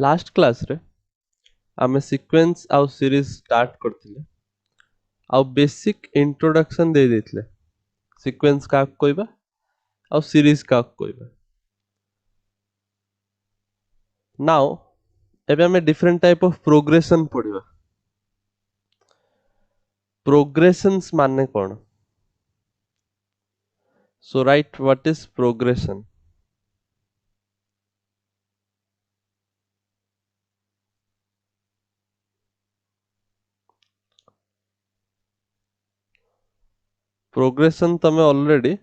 Last class रे आमे sequence आउ सीरीज स्टार्ट करथिले आउ बेसिक इंट्रोडक्शन दे देथिले सीक्वेंस का कहबा आउ सीरीज का कहबा नाउ एबे आमे डिफरेंट टाइप ऑफ प्रोग्रेशन पढिबा प्रोग्रेशंस माने कोन so right what is progression progression तमे ऑलरेडी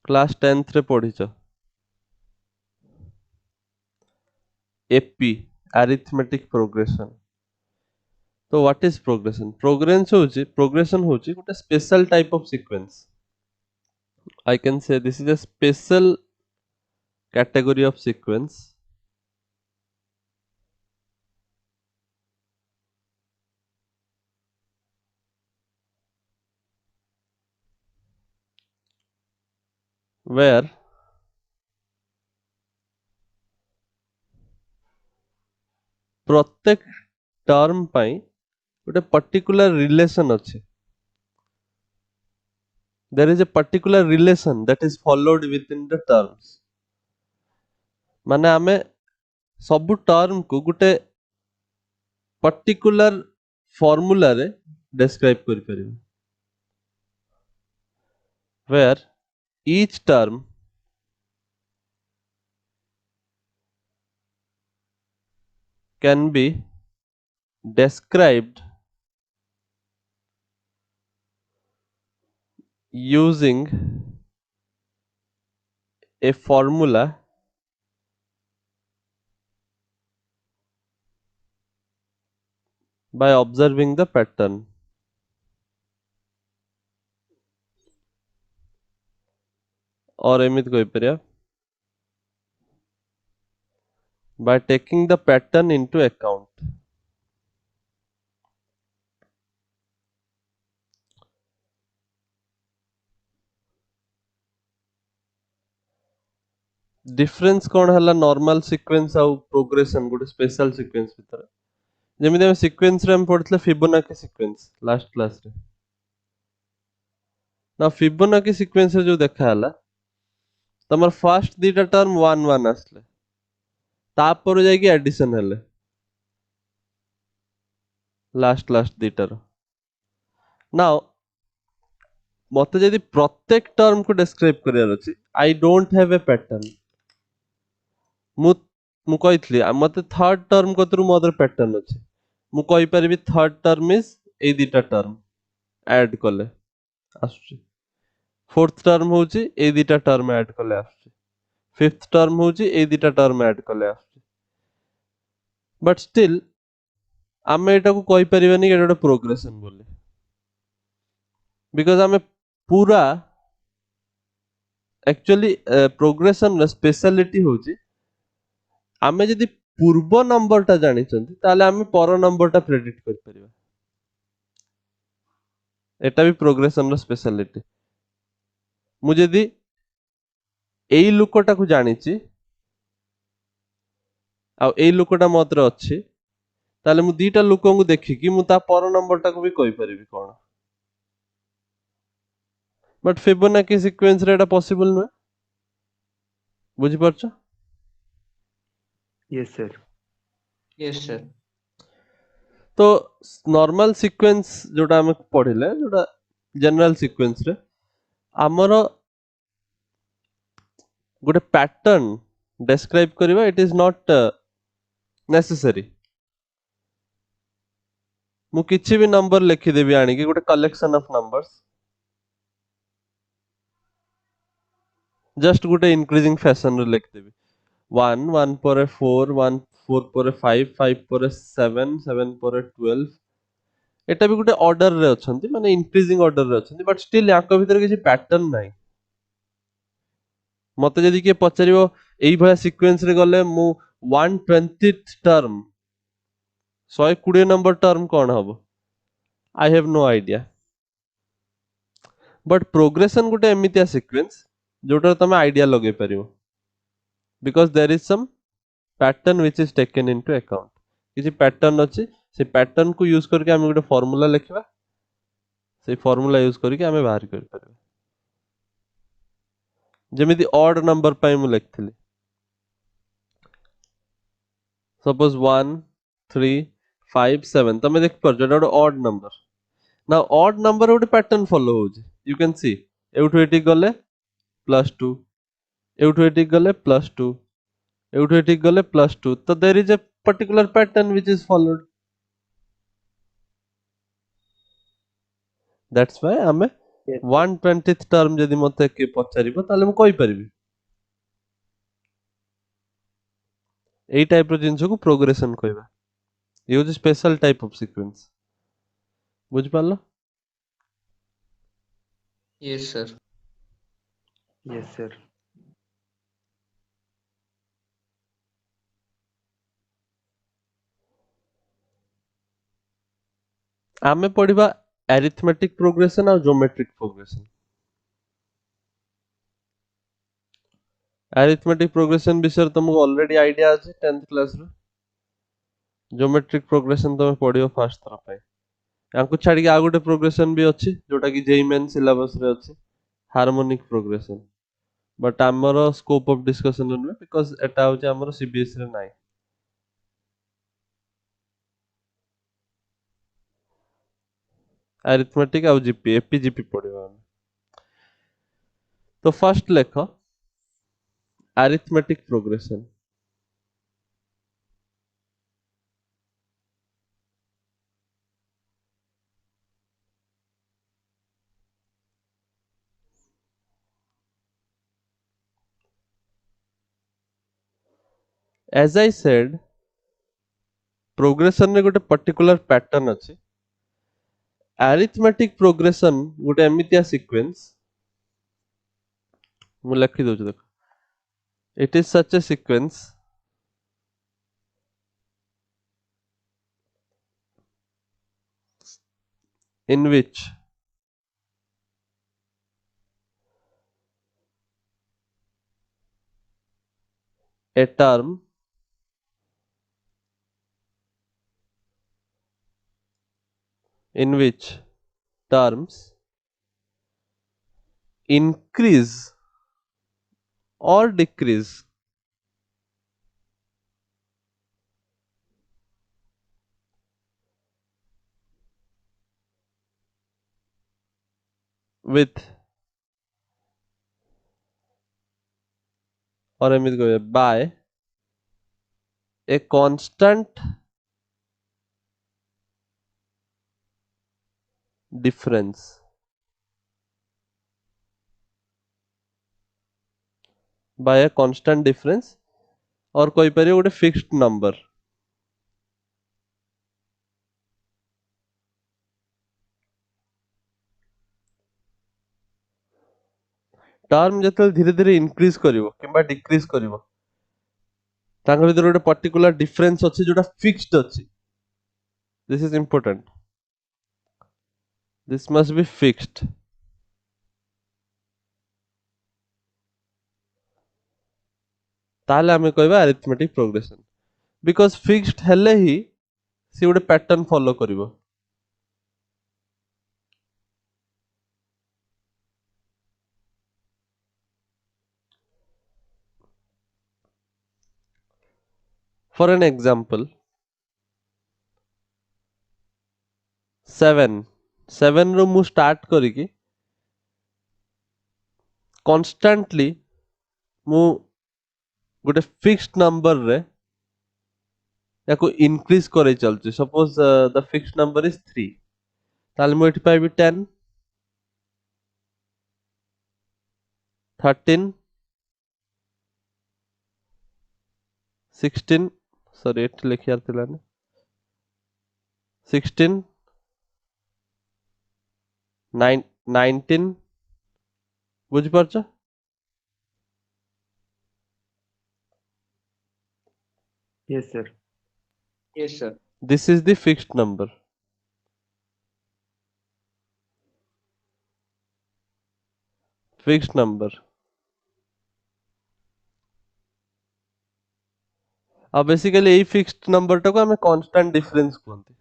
क्लास 10th रे पढिଛ एपी अरिथमेटिक प्रोग्रेशन तो व्हाट इज प्रोग्रेशन होची गोटे special type of sequence I can say this is a special category of sequence where प्रत्येक term पाई गोटे particular relation अच्छे there is a particular relation that is followed within the terms माने आमे सब term को गोटे पर्टिकुलर फॉर्मूला रे describe करि परिबे where each term can be described using a formula by observing the pattern और एमित कोई परिया by taking the pattern into account difference कौन हला नॉर्मल सीक्वेंस आउ प्रोग्रेशन गोटे स्पेशल सीक्वेंस भीतर जेमिति हम सीक्वेंस रे हम पढितले फिबोनाची सीक्वेंस लास्ट क्लास रे ना फिबोनाची सीक्वेंस रे जो देखा हला तमर फर्स्ट दीटा टर्म 1 1 आसले तापर जाय कि एडिशन हले लास्ट दीटा रो नाउ मते जदि प्रत्येक टर्म को डिस्क्राइब करियार अछि I don't have a pattern मु मु कहितली मते थर्ड टर्म कतरु मोदर पैटर्न अछि मु कहि परबी थर्ड टर्म इज ए दीटा टर्म ऐड कले आसुची फोर्थ टर्म होची ए दीटा टर्म ऐड कले आसुची फिफ्थ टर्म होची ए दीटा टर्म ऐड कले आसुची बट स्टिल आमे एटा को कहि परिबानी कि एटा प्रोग्रेशन बोली बिकॉज़ आमे पूरा एक्चुअली प्रोग्रेशन र स्पेशलिटी होची आमे जदि पूर्व नंबर ता जानि चंती ताले आमे पर नंबर ता प्रेडिक्ट कर परिबा एटा भी प्रोग्रेशन र स्पेशलिटी मु जदि एई लुकटा को जानिची आ एई लुकटा मत्र अछि ताले मु दीटा लुकों को देखि कि मु ता पर नंबर ता को भी कहि परिबी कोन बट फिबोनाची सीक्वेंस रे एटा पॉसिबल न बुझि परछ यस सर यस सर तो नॉर्मल सीक्वेंस जोटा हम पढिले जोटा जनरल सीक्वेंस रे हमरो गोटे पैटर्न डिस्क्राइब करबा इट इज नॉट नेसेसरी मु किछि भी नंबर लिखि देबी आनी कि गोटे कलेक्शन ऑफ नंबर्स जस्ट गोटे इंक्रीजिंग फैशन रे लिख देबी 1 1 पर 4 1 4 पर 5 5 पर 7 7 पर 12 एटा भी गोटे ऑर्डर रे अछंती माने इंक्रीजिंग ऑर्डर रे अछंती बट स्टिल याक भीतर किछि पैटर्न नाही मते जदि के पचारिबो एई भया सीक्वेंस रे गले मु 120th टर्म 120 नंबर टर्म कोन हबो I have no idea but progression गोटे एमितिया सीक्वेंस जोटा तमे आईडिया लगे परिबो because there is some pattern which is taken into account किसी pattern अच्छी से pattern को use करके हमें ଗୋଟେ formula लिखवा से formula use करके हमें बाहर कर पारे जेमिति odd number ପାଇଁ ମୁଁ ଲେଖିଥିଲି suppose 1 3 5 7 ତମେ ଦେଖି ପାରୁଛ ଏଟା ଗୋଟେ odd number now odd number ଗୋଟେ pattern follow ହଉଛି you can see ଏଉଠୁ ଏଠି ଗଲେ +2 ଏଉଠୁ ଏଠି ଗଲେ +2 ଏଉଠୁ ଏଠି ଗଲେ +2 ତ there is a particular pattern which is followed that's why ଆମେ Yes, 120th term ଯଦି ମତେ କିଏ ପଚାରିବ ତାହେଲେ ମୁଁ କହିପାରିବି ଏଇ ଟାଇପ ର ଜିନିଷକୁ ପ୍ରୋଗ୍ରେସନ କହିବା ଇଏ ହଉଛି ସ୍ପେଶାଲ ଟାଇପ ଅଫ ସିକ୍ୱେନ୍ସ ବୁଝିପାରିଲ yes, sir. Yes, sir. ଆମେ ପଢିବା arithmetic progression ଆଉ geometric progression arithmetic progression ବିଷୟରେ ତମକୁ already idea ଅଛି 10th class ରେ geometric progression ତମେ ପଢିବ first ଥର ପାଇଁ ୟାଙ୍କୁ ଛାଡିକି ଆଉ ଗୋଟେ progression ବି ଅଛି ଯୋଉଟା କି JEE main syllabus ରେ ଅଛି harmonic progression but ଆମର scope of discussion ରେ ନୁହେଁ because ଏଟା ହଉଛି ଆମର CBSE ରେ ନାହିଁ arithmetic ଆଉ GP APGP ପଢିବା ଆମେ तो first ଲେଖ arithmetic progression as I said progression ରେ ଗୋଟେ particular pattern ଅଛି arithmetic progression ଗୋଟେ ଏମିତିଆ sequence ମୁଁ ଲେଖି ଦଉଛି ଦେଖ it is such a sequence in which a term in which terms increase or decrease with or एମିତି କହିବା by a constant difference by a constant difference और କହିପାରିବ ଗୋଟେ fixed number टर्म ଯେତେବେଳେ ଧୀରେ ଧୀରେ increase କରିବ କିମ୍ବା decrease କରିବ ତାଙ୍କ ଭିତରେ ଗୋଟେ particular difference ଅଛି ଯୋଉଟା fixed ଅଛି this is important this must be fixed ताले हमें कहबा arithmetic progression because fixed हेले ही सी ଗୋଟେ pattern follow करिवो for an example 7 7 ରୁ ମୁଁ start କରିକି constantly ମୁଁ ଗୋଟେ fixed number रे याको increase करे चलची suppose the fixed number is 3 ताले ମୁଁ ଏଠି ପାଇବି 10 13 16 sorry ଏଠି ଲେଖିବାର ଥିଲା ନା 16 19 ବୁଝି ପାରୁଛ Yes, sir. Yes, sir. this is the fixed number fixed number ଆଉ ବେସିକାଲି ଏଇ ଫିକ୍ସଡ ନମ୍ବରଟାକୁ ଆମେ କନଷ୍ଟାଣ୍ଟ ଡିଫରେନ୍ସ କୁହନ୍ତି।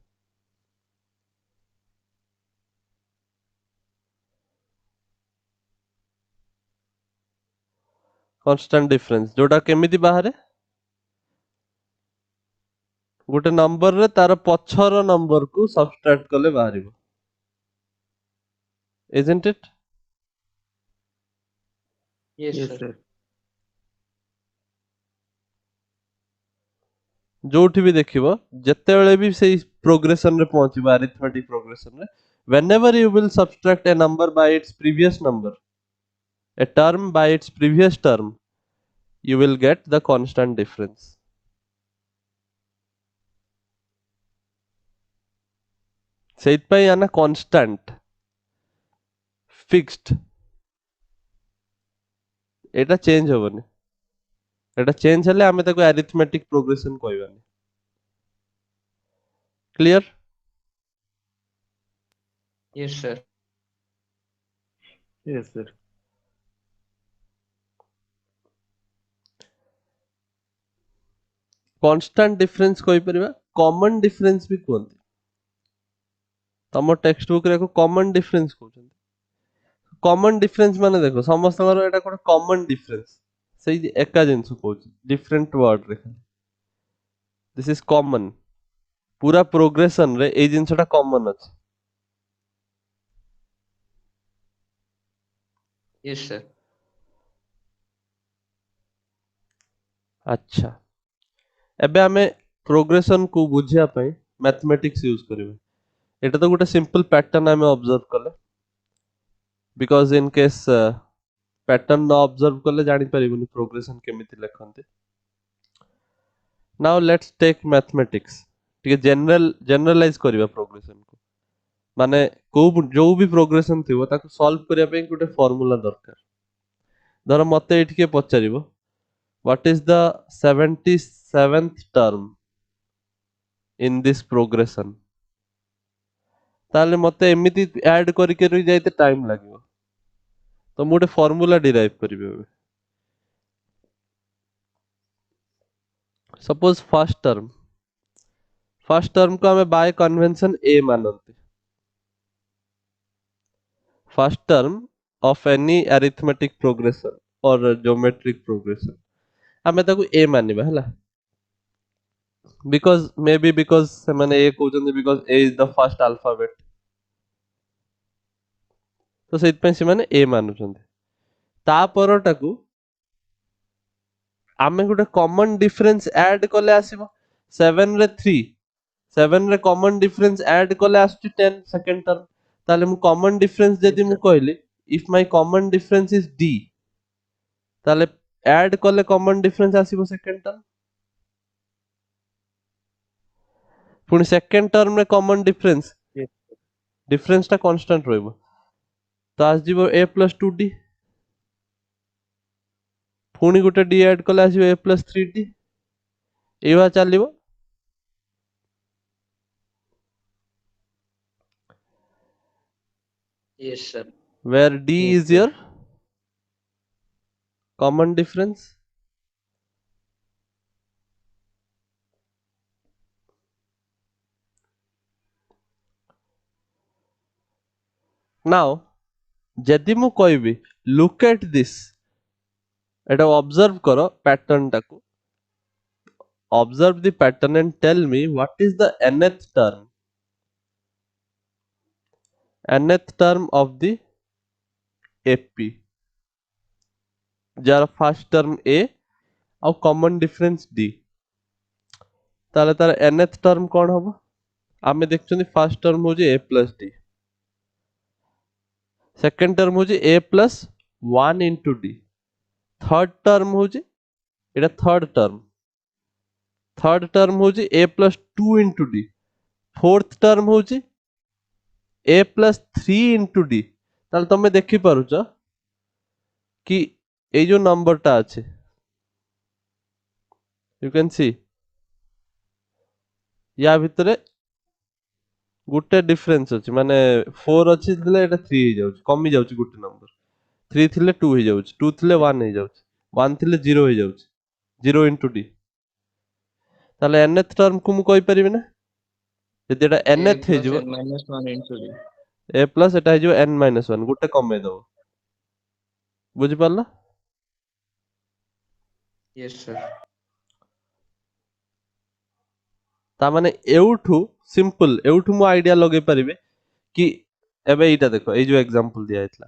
କନଷ୍ଟାଣ୍ଟ ଡିଫରେନ୍ସ ଯୋଉଟା କେମିତି ବାହାରେ, ଗୋଟେ ନମ୍ବରରେ ତାର ପଛର ନମ୍ବରକୁ ସବଷ୍ଟ୍ରାକ୍ଟ କଲେ ବାହାରିବ, isn't it? Yes, Yes, sir. sir. ଯୋଉଠି ବି ଦେଖିବ ଯେତେବେଳେ ବି ସେଇ ପ୍ରୋଗ୍ରେସନ ରେ ପହଞ୍ଚିବ arithmetic progression ରେ, whenever you will subtract a number by its previous number, a term by its previous term, you will get the constant difference. ସେଇଥିପାଇଁ ଆନା constant fixed, ଏଇଟା ଚେଞ୍ଜ ହବନି। ଏଟା ଚେଞ୍ଜ ହେଲେ ଆମେ ତାକୁ arithmetic progression କହିବାନି। Clear? Yes, sir. Yes, sir. Constant difference କହିପାରିବା, କମନ ଡିଫରେନ୍ସ ବି କୁହନ୍ତି। ତମ ଟେକ୍ସଟ ବୁକ୍ ରେ କମନ ଡିଫରେନ୍ସ କହୁଛନ୍ତି। କମନ ଡିଫରେନ୍ସ ମାନେ ଦେଖ ସମସ୍ତଙ୍କର ଏଟା ଗୋଟେ କମନ ଡିଫରେନ୍ସ, ସେଇ ଏକା ଜିନିଷ କହୁଛି ଡିଫରେଣ୍ଟ ୱାର୍ଡ ରେ। ଦିସ୍ ଇଜ କମନ, ପୁରା ପ୍ରୋଗ୍ରେସନ ରେ ଏଇ ଜିନିଷଟା କମନ ଅଛି। Yes, sir. ଆଚ୍ଛା, ଏବେ ଆମେ ପ୍ରୋଗ୍ରେସନ କୁ ବୁଝିବା ପାଇଁ ମ୍ୟାଥମେଟିକ୍ସ ୟୁଜ କରିବା। ଏଟା ତ ଗୋଟେ ସିମ୍ପଲ ପ୍ୟାଟର୍ନ ଆମେ ଅବଜର୍ଭ କଲେ, ବିକଜ ଇନ କେସ୍ ପ୍ୟାଟର୍ନ ନ ଅବଜର୍ଭ କଲେ ଜାଣିପାରିବୁନି ପ୍ରୋଗ୍ରେସନ କେମିତି ଲେଖନ୍ତି। ନାଉ ଲେଟ୍ସ ଟେକ୍ ମ୍ୟାଥମେଟିକ୍ସ, ଟିକେ ଜେନରାଲାଇଜ କରିବା ପ୍ରୋଗ୍ରେସନ କୁ। ମାନେ ଯୋଉ ବି ପ୍ରୋଗ୍ରେସନ ଥିବ ତାକୁ ସଲ୍ଭ କରିବା ପାଇଁ ଗୋଟେ ଫର୍ମୁଲା ଦରକାର। ଧର ମତେ ଏଇଠି କିଏ ପଚାରିବ what is the 77th term in this progression, ତାହେଲେ ମତେ ଏମିତି ଆଡ କରିକି ଯାଇତେ ଟାଇମ ଲାଗିବ, ତ ମୁଁ ଗୋଟେ ଫର୍ମୁଲା ଡିରାଇଭ କରିବି ଏବେ। सपोज फर्स्ट टर्म को हमें बाय कन्वेंशन ए मानते। First term of any arithmetic progression और ज्योमेट्रिक प्रोग्रेशन हमें ताको ए मानिबा हला, बिकॉज से माने ए कहउछन because A is the first alphabet, तो सेत पे से माने ए मानुछन। ता परटाकू आमे गोटे कॉमन डिफरेंस ऐड कले आसीबो 7 रे 3, 7 रे कॉमन डिफरेंस ऐड कले आसुची 10 सेकंड टर्म। ताले मु कॉमन डिफरेंस Yes, जदि मु sir. कहली if my common difference is D, ताले ऐड कले कॉमन डिफरेंस आसीबो सेकंड टर्म। पुनी सेकंड टर्म रे कॉमन डिफरेंस Yes. टा कांस्टेंट रहइबो, तो आस जीवो a प्लस 2d, पुनी गुटे d ऐड कले आसीबो a प्लस 3d, एवा चलिबो। Yes, sir. where d Yes, is sir. your common difference. now जदि मु कहबी look at this, Etah observe करो पैटर्न टाको, observe the pattern and tell me what is the nth term of the AP, जार first term A और common difference D, ताले तार nth term कौन होबो? आमे देखछनी फर्स्ट टर्म होजी A plus D, second term होजी A plus 1 into D, third term होजी एटा थर्ड टर्म होजी A plus 2 into D, fourth term होजी A प्लस 3 into D। ताले तमे देखि पारुछ कि ए जो नंबर टा अछि, यू कैन सी या भितरे गुटे डिफरेंस अछि, माने 4 अछि थिले एटा 3 हे जाउछ, कमी जाउछ गुटे नंबर, 3 थिले 2 हे जाउछ, 2 थिले 1 हे जाउछ, 1 थिले 0 हे जाउछ, 0 into D। ताले nth टर्म को मु कहि परिबे ना जदि एटा A nth हे plus जिवो n minus 1 into D. a plus iota हे जिवो n माइनस 1 गुटे कमे दबो बुझि पारला Yes, sir. ता माने एउठू सिंपल एउठू मु आइडिया लगे परिबे कि एबे एटा देखो ए जो एग्जांपल दिया हेतला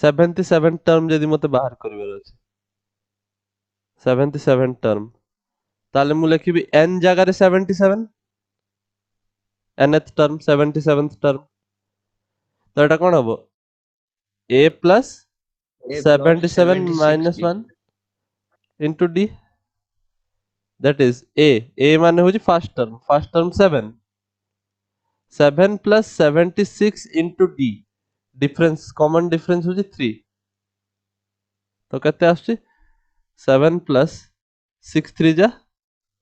77 टर्म जदि मते बाहर करबार अछि 77 टर्म ताले मु लिखिबि n जगह रे 77 nth टर्म 77th टर्म तो एटा कोन हबो a plus A plus 77 minus 76D. 1 into d that is a माने होची first term 7 7 plus 76 into d difference common difference होची 3 तो केते आछी 7 plus 6 3 जा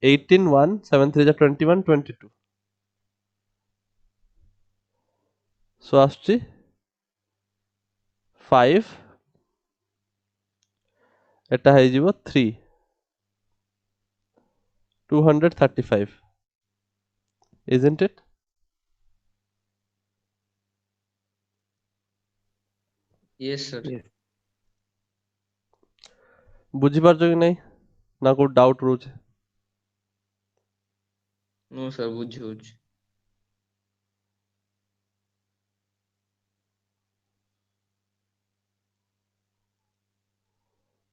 18 1 7 3 जा 21 22 सो आछी 5 एटा हे जिवो 3 235 isn't it Yes, sir. Yes. बुझी पारछो कि नहीं ना को डाउट रोचे No, sir. बुझी.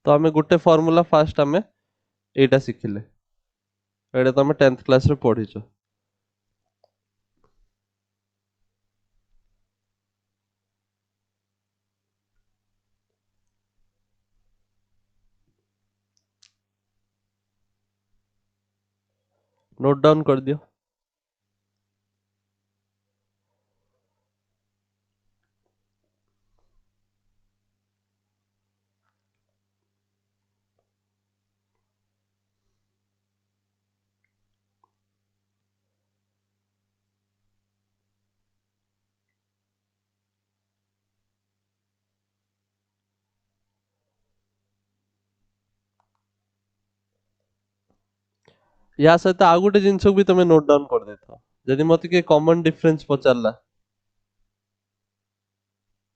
तो आमे गुटे फार्मूला फास्ट आमे एटा सिखिले एटा तो आमे 10th क्लास रे पढिछो नोट डाउन कर दियो या सहित आ गुटे जिंस भी तमे नोट डाउन कर देथो जदि मते के कॉमन डिफरेंस पचारला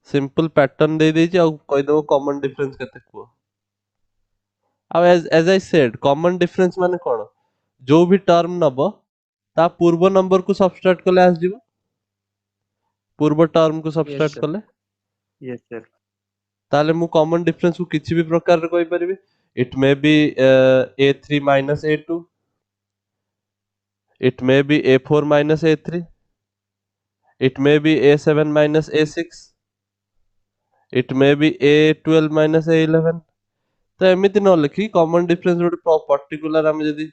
सिंपल पैटर्न दे देछि आ कहि दबो कॉमन डिफरेंस केते को अब as I said common difference माने कोन जो भी टर्म नबो ता पूर्व नंबर को सब्सट्रैक्ट कले आस जिवो पूर्व टर्म को Yes, सब्सट्रैक्ट sir. कले Yes, sir. ताले मु कॉमन डिफरेंस को किछि भी प्रकार रे कहि परिबे it may be a3 minus a2 it may be a4 minus a3 it may be a7 minus a6 it may be a12 minus a11 तो एमिति न लिखि कॉमन डिफरेंस गोटे पर्टिकुलर आम जदि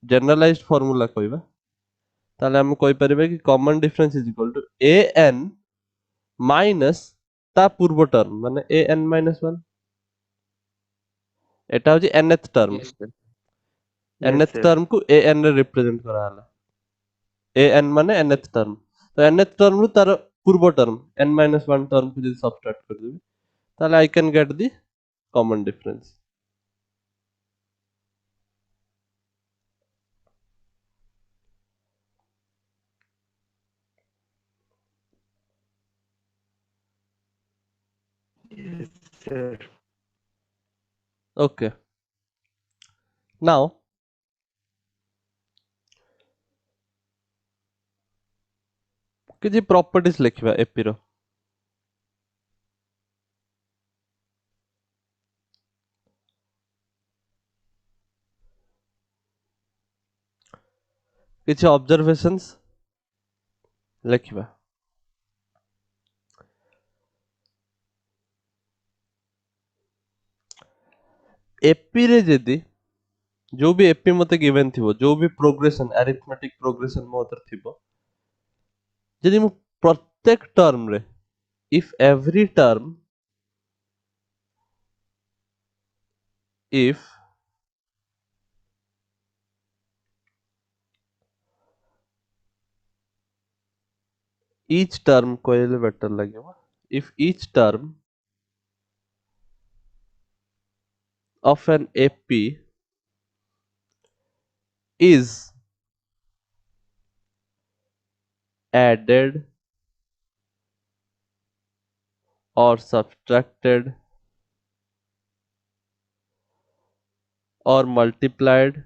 जनरलाइज्ड फार्मूला कहबा ताले हम कहि परिबे कि common difference is equal to an minus ता पूर्व टर्म माने an minus 1 एटा होची nth term Yes, sir. Yes, nth sir. Term को an रे रिप्रेजेंट करा हला an माने nth टर्म तो nth टर्म रु तार पूर्व टर्म n minus 1 टर्म को जदि सब्ट्रैक्ट कर देबे ताले I can get the common difference Yes, sir. okay now କିଛି properties ଲେଖିବା AP ର କିଛି observations ଲେଖିବା AP रे जदि जो भी AP मते गिवन थिबो जो भी प्रोग्रेशन अरिथमेटिक प्रोग्रेशन मोतर थिबो जदि मु प्रत्येक टर्म रे if every term if each term କହିଲେ better ଲାଗିବ if each term of an AP is added or subtracted or multiplied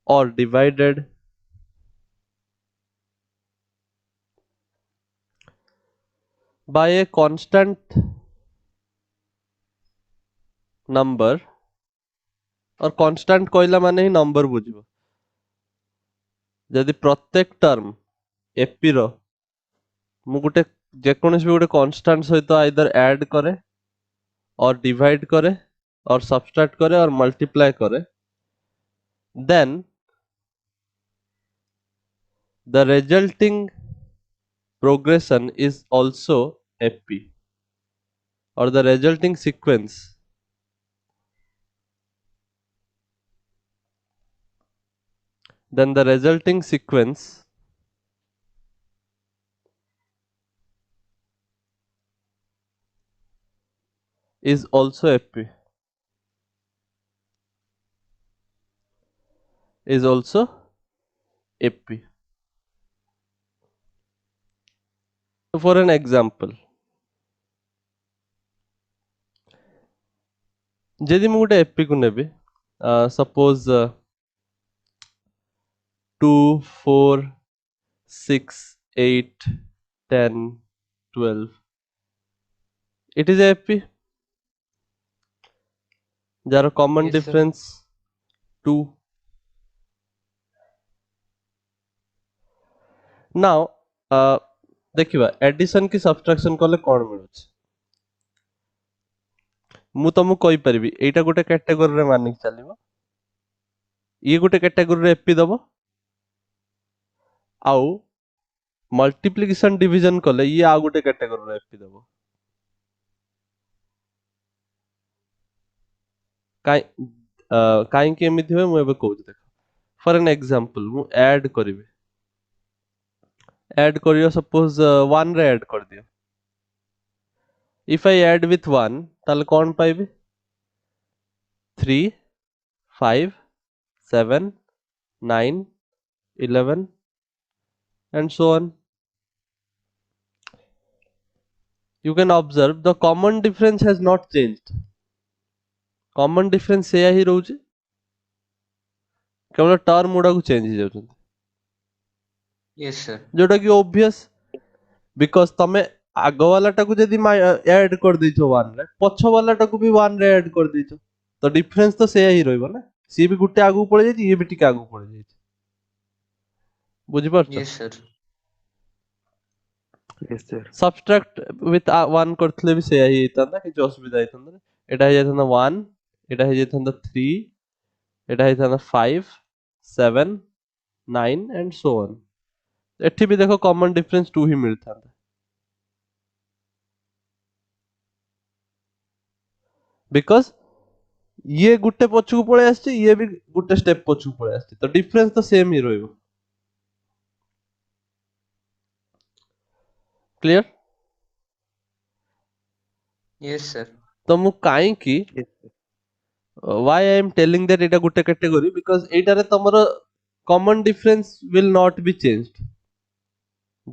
or divided by a constant number और constant कहला माने ही number बुझिबो जदि प्रत्येक टर्म एपी रो मु गुटे जेकोनोस भी गुटे कांस्टेंट सहित आइदर ऐड करे और डिवाइड करे और सब्सट्रैक्ट करे और मल्टीप्लाई करे then the resulting progression is also AP or the resulting sequence then the resulting sequence is also AP is also AP. So for an example जदि मु गोटे एपी को नेबी suppose 2 4 6 8 10 12 it is a AP जार common Yes, sir. Difference 2 now देखिबा addition की subtraction कले कोन मिलुछ मु तुमको कहि परिबी एटा गोटे कैटेगरी रे मानिक चलिबो ये गोटे कैटेगरी रे एपी दबो आउ मल्टीप्लिकेशन डिवीजन कले ये आ गोटे कैटेगरी रे एपी दबो काई के एमिति होय मु एबे कहू देख फॉर एन एग्जांपल मु ऐड करिवे ऐड करियो सपोज 1 रे ऐड कर दियो इफ आई ऐड विथ 1 ताल कोन पाइबे 3 5 7 9 11 and so on you can observe the common difference has not changed common difference सेया ही रहउची केवल टर्म गुडा को चेंज हो जाउछन Yes, sir. जोटा कि ऑब्वियस बिकॉज तमे आग वाला टाकू जदि ऐड कर दैछो 1 रे पछ वाला टाकू भी 1 रे ऐड कर दैछो तो डिफरेंस तो सेया ही रहइबो ना सी भी गुटे आगु पड़े जाई ये भी टिके आगु पड़े जाई बुझि परछो Yes, sir. Yes, sir. Subtract with 1 करथले भी सेया ही हेतंदा कि असुविधा हेतंदा एटा हे जातंदा 1 एटा हे जातंदा 3 एटा हे जातंदा 5 7 9 एंड सो ऑन एठी भी देखो कॉमन डिफरेंस 2 ही मिलता बिकॉज ये गुटे पछकु पळे आछी ये भी गुटे स्टेप पछकु पळे आछी तो डिफरेंस तो सेम ही रहइबो क्लियर Yes, sir. तो मु काई की Yes, sir. why I am telling that এটা গুଟେ category because এইটারে तमरो common difference will not be changed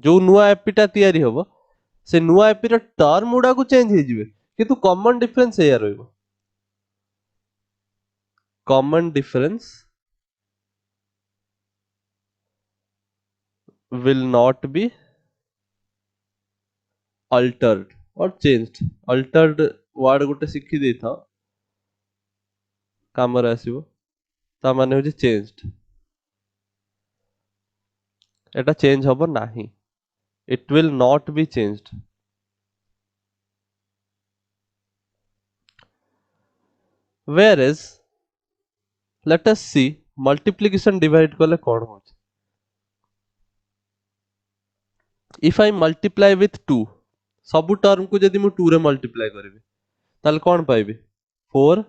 जो नुआ एपीटा तयारी हबो से नुआ एपी ର टर्म गुडा को चेंज हे जिवे किंतु common difference एया रहइबो common difference will not be altered or changed altered word गुटे सिखि देथा काम रे आसीबो ता माने होची changed এটা চেঞ্জ হবো नाही it will not be changed whereas let us see multiplication divide कले कोन होची if I multiply with 2 सब टर्म को जदि मु 2 रे मल्टीप्लाई करबी ताल कोन पाइबी 4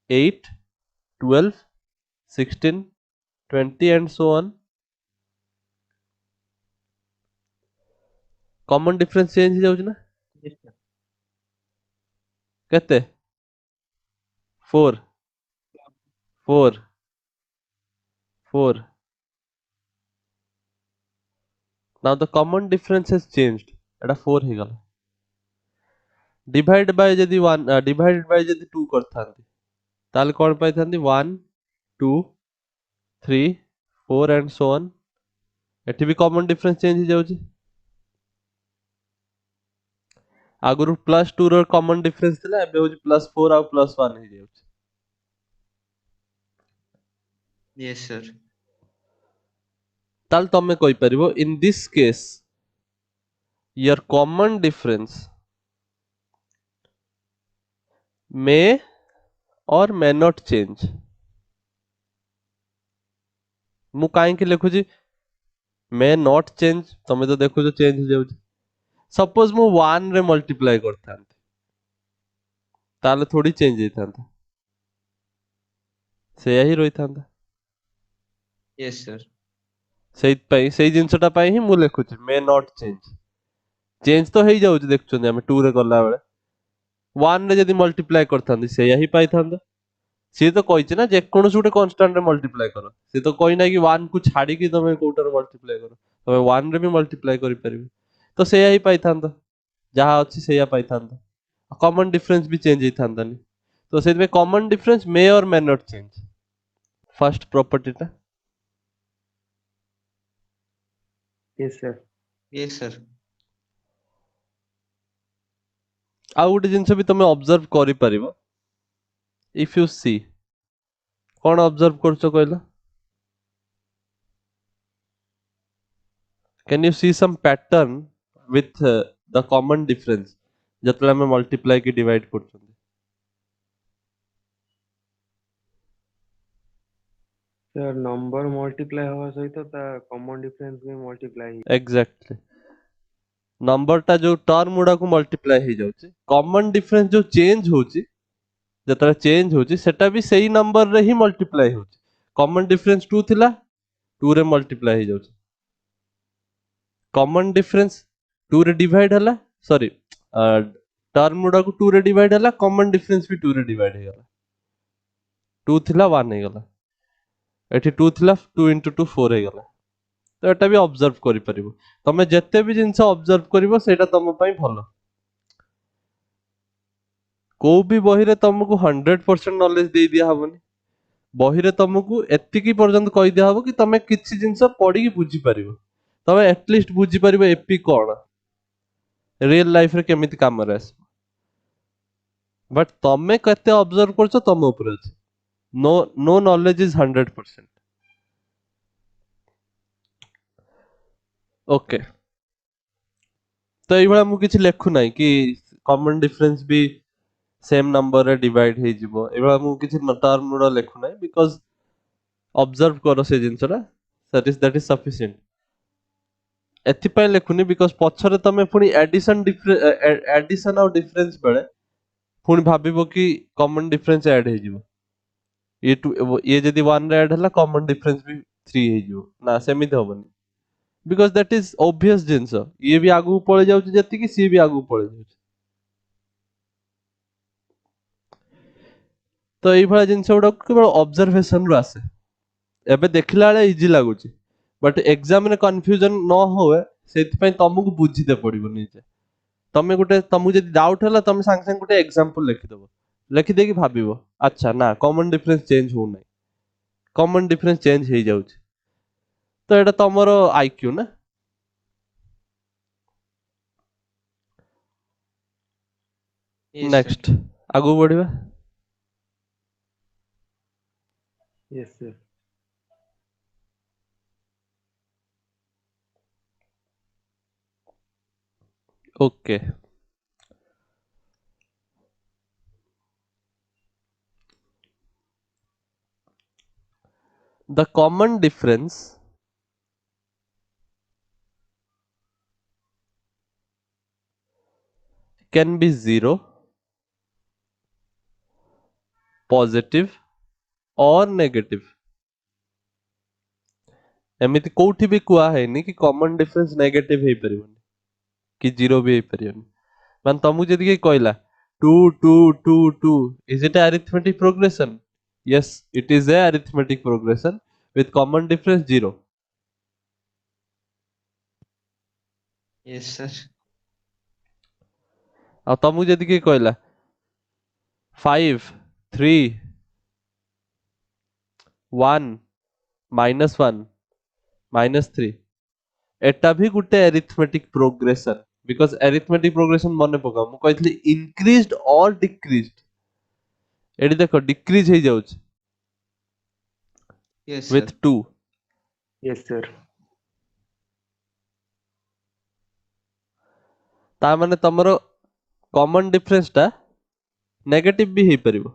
8 12 16 20 and so on common difference change हो जाउछ ना Yes, sir. केते 4 4 4 now the common difference has changed एटा 4 हे गला डिवाइड बाय जदी 1 डिवाइडेड बाय जदी 2 करथांती ताल कोन पाइथांती 1 2 3 4 एंड सो ऑन एठी भी कॉमन डिफरेंस चेंज हो जाउची आगुरु +2 रो कॉमन डिफरेंस थिला एबे होची +4 आ +1 हे जाउची Yes, sir. ताल तमे कहि परिबो in this case your common difference may or may not change मु काहे कि लिखुची मे नॉट चेंज तमे तो देखो जो चेंज हो जाउची सपोज मु 1 रे मल्टीप्लाई करथांती ताले थोड़ी चेंज हेथांता सेया ही रहिथांता Yes, sir. सेई जिंसटा पाई ही मु लिखुची मे नॉट चेंज चेंज तो हेई जाउची देखछोनी हमें 2 रे गला बेले 1 रे जदी मल्टीप्लाई करथांती सेया ही पाइथांता सी तो कहिछि ना जे कोनोस गुटे कांस्टेंट रे मल्टीप्लाई करो सी तो कहि ना कि 1 को छाडी कि तमे कोटर मल्टीप्लाई करो तमे 1 रे भी मल्टीप्लाई करि परिबे तो सेया ही पाइथांता जहा अछि सेया पाइथांता कॉमन डिफरेंस भी चेंज हेथांता नि तो सेति में common difference may or may not change first property टा Yes, sir. Yes, sir. आ गुटे जिंस भी तमे ऑब्जर्व करि परिबो इफ यू सी कोन ऑब्जर्व करछो कहला can you see some pattern with the common difference जतले हमें मल्टीप्लाई की डिवाइड करछो Sir, number multiply हवा सहित ता common difference भी multiply ही एग्जैक्टली नंबर टा जो टर्म गुडा को मल्टीप्लाई हो जाउची कॉमन डिफरेंस जो चेंज होची जतरा चेंज होची सेटा भी सही नंबर रे ही मल्टीप्लाई होची कॉमन डिफरेंस 2 थिला 2 रे मल्टीप्लाई हो जाउची कॉमन डिफरेंस 2 रे डिवाइड हला सॉरी टर्म गुडा को 2 रे डिवाइड हला कॉमन डिफरेंस भी 2 रे डिवाइड हो गला 2 थिला 1 हो गला एठी 2 थिला 2 into 2 4 हो गला तो एटा भी ऑब्जर्व करि परिबो तमे जत्ते भी जिंस ऑब्जर्व करिवो सेटा तम पई भलो को भी बही रे तुमको 100% नॉलेज दे दिया हबनी बही रे तुमको एतिकी पर्यंत कहि दिया हबो कि तमे किछि जिंस पढी के बुझी परिबो तमे एटलीस्ट बुझी परिबो एपी कोन रियल लाइफ रे केमिति काम रे आस बट तमे कते ऑब्जर्व करछो तम ऊपर अछि नो नॉलेज इज 100% ओके तो ये भाला मु किछि लेखु नाही कि कॉमन डिफरेंस भी सेम नंबर रे डिवाइड हे जिवो ए भाला मु किछि टर्म गुडा लेखु नाही बिकॉज़ ऑब्जर्व करो से जिंसरा दैट इज सफिशिएंट एथि पय लेखुनी बिकॉज़ पछरे तमे पुनी एडिशन और डिफरेंस बेले पुनी भाबिबो कि कॉमन डिफरेंस ऐड हे जिवो ये जदी 1 रे ऐड हला कॉमन डिफरेंस भी 3 हे जिवो ना सेमिति होबनी बिकॉज़ दैट इज ऑब्वियस जिंस ये भी आगु पळे जाउची जति कि सी भी आगु पळे जाउची तो एई भला जिंस गुडा केवल ऑब्जर्वेशन रो आसे एबे देखिला बेले इजी लागुची बट एग्जाम रे कंफ्यूजन न होए सेति पय तमको बुझिते पड़िबो निजे तमे गुटे तमु जदी डाउट हला तमे सांग सांग गुटे एग्जांपल लिखि दबो लिखि देकी भाबिबो अच्छा ना कॉमन डिफरेंस चेंज हो नै कॉमन डिफरेंस चेंज हे जाउची तो एटा तमरो आईक्यू ना Yes, sir. नेक्स्ट आगु बढ़िबा Yes, sir. Okay the common difference can be 0 positive or negative एमिति कोठी भी कुआ है नि कि कॉमन डिफरेंस नेगेटिव हे परिबनी कि 0 भी हे परिबनी मान तमु जदी के कहला 2 2 2 2 is it arithmetic progression Yes, it is a arithmetic progression with common difference 0. Yes, sir. ଆଉ ତମକୁ ଯଦି କିଏ କହିଲା 5 3 1 -1 -3, ଏଟା ବି ଗୋଟେ arithmetic progression, because arithmetic progression ମନେ ପକାଅ ମୁଁ କହିଥିଲି increased or decreased, ଏଠି ଦେଖ decrease ହେଇଯାଉଛି Yes, sir. with 2. yes sir, ତା ମାନେ ତମର common difference ଟା negative ବି ହେଇପାରିବ।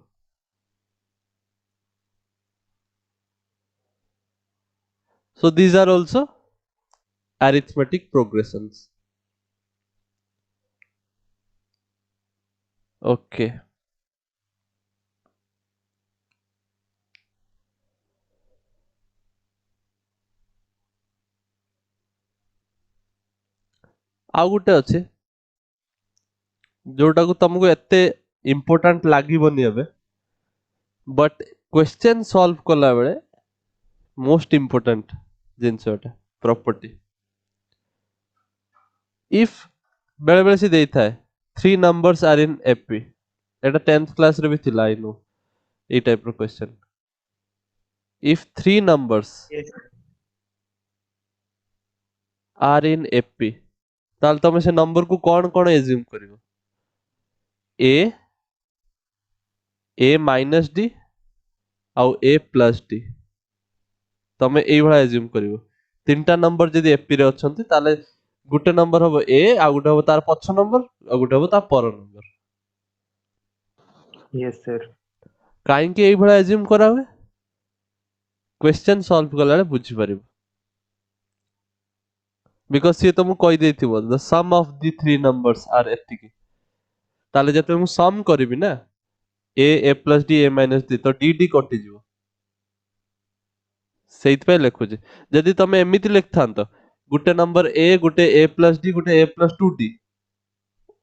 So these are also arithmetic progressions. Okay. ଆଉ ଗୋଟେ ଅଛି ଯୋଉଟାକୁ ତମକୁ ଏତେ important ଲାଗିବନି ଏବେ, but question solve କଲା ବେଳେ most important ଜିନିଷ ଏଟା property। if ବେଳେ ବେଳେ ସେ ଦେଇଥାଏ 3 numbers are in AP, ଏଟା 10th class ରେ ବି ଥିଲା I know ଏଇ type ର question। if 3 numbers Yes, sir. are in AP, ତାହେଲେ ତମେ ସେ number କୁ କଣ କଣ assume କରିବ? A minus D ଆଉ A plus D, ତମେ ଏଇଭଳିଆ assume କରିବ। ତିନିଟା ନମ୍ବର ଯଦି AP ରେ ଅଛନ୍ତି ତାହେଲେ ଗୋଟେ ନମ୍ବର ହବ A, ଆଉ ଗୋଟେ ହବ ତାର ପଛ ନମ୍ବର, ଆଉ ଗୋଟେ ହବ ତା ପର ନମ୍ବର। yes sir, କାହିଁକି ଏଇଭଳିଆ assume କରାହୁଏ? question solve କଲାବେଳେ ବୁଝିପାରିବ। because ସିଏ ତମକୁ କହିଦେଇଥିବ the sum of the three numbers are ଏତିକି, ତାହେଲେ ଯେତେବେଳେ ମୁଁ sum କରିବି ନା A plus D A minus D, ତ D D କଟିଯିବ। ସେଇଥିପାଇଁ ଲେଖୁଛି। ଯଦି ତମେ ଏମିତି ଲେଖିଥାନ୍ତ ଗୋଟେ ନମ୍ବର A, ଗୋଟେ A plus D, ଗୋଟେ A plus 2D,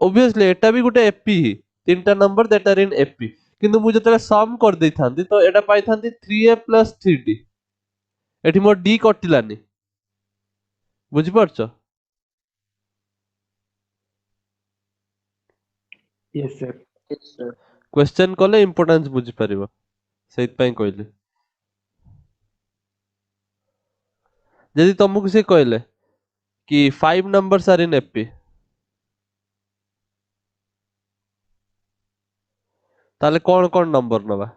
obviously ଏଟା ବି ଗୋଟେ AP ହିଁ, ତିନିଟା number that are in AP, କିନ୍ତୁ ମୁଁ ଯେତେବେଳେ sum କରିଦେଇଥାନ୍ତି ତ ଏଟା ପାଇଥାନ୍ତି 3A plus 3D, ଏଠି ମୋର D କଟିଲାନି। ବୁଝିପାରୁଛ? yes sir, Yes, sir. Question କଲେ ଇମ୍ପୋର୍ଟାନ୍ସ ବୁଝିପାରିବ, ସେଇଥିପାଇଁ କହିଲି। ଯଦି ତମକୁ ସେ କହିଲେ କି 5 numbers are in AP, ତାହେଲେ କଣ କଣ ନମ୍ବର ନବା?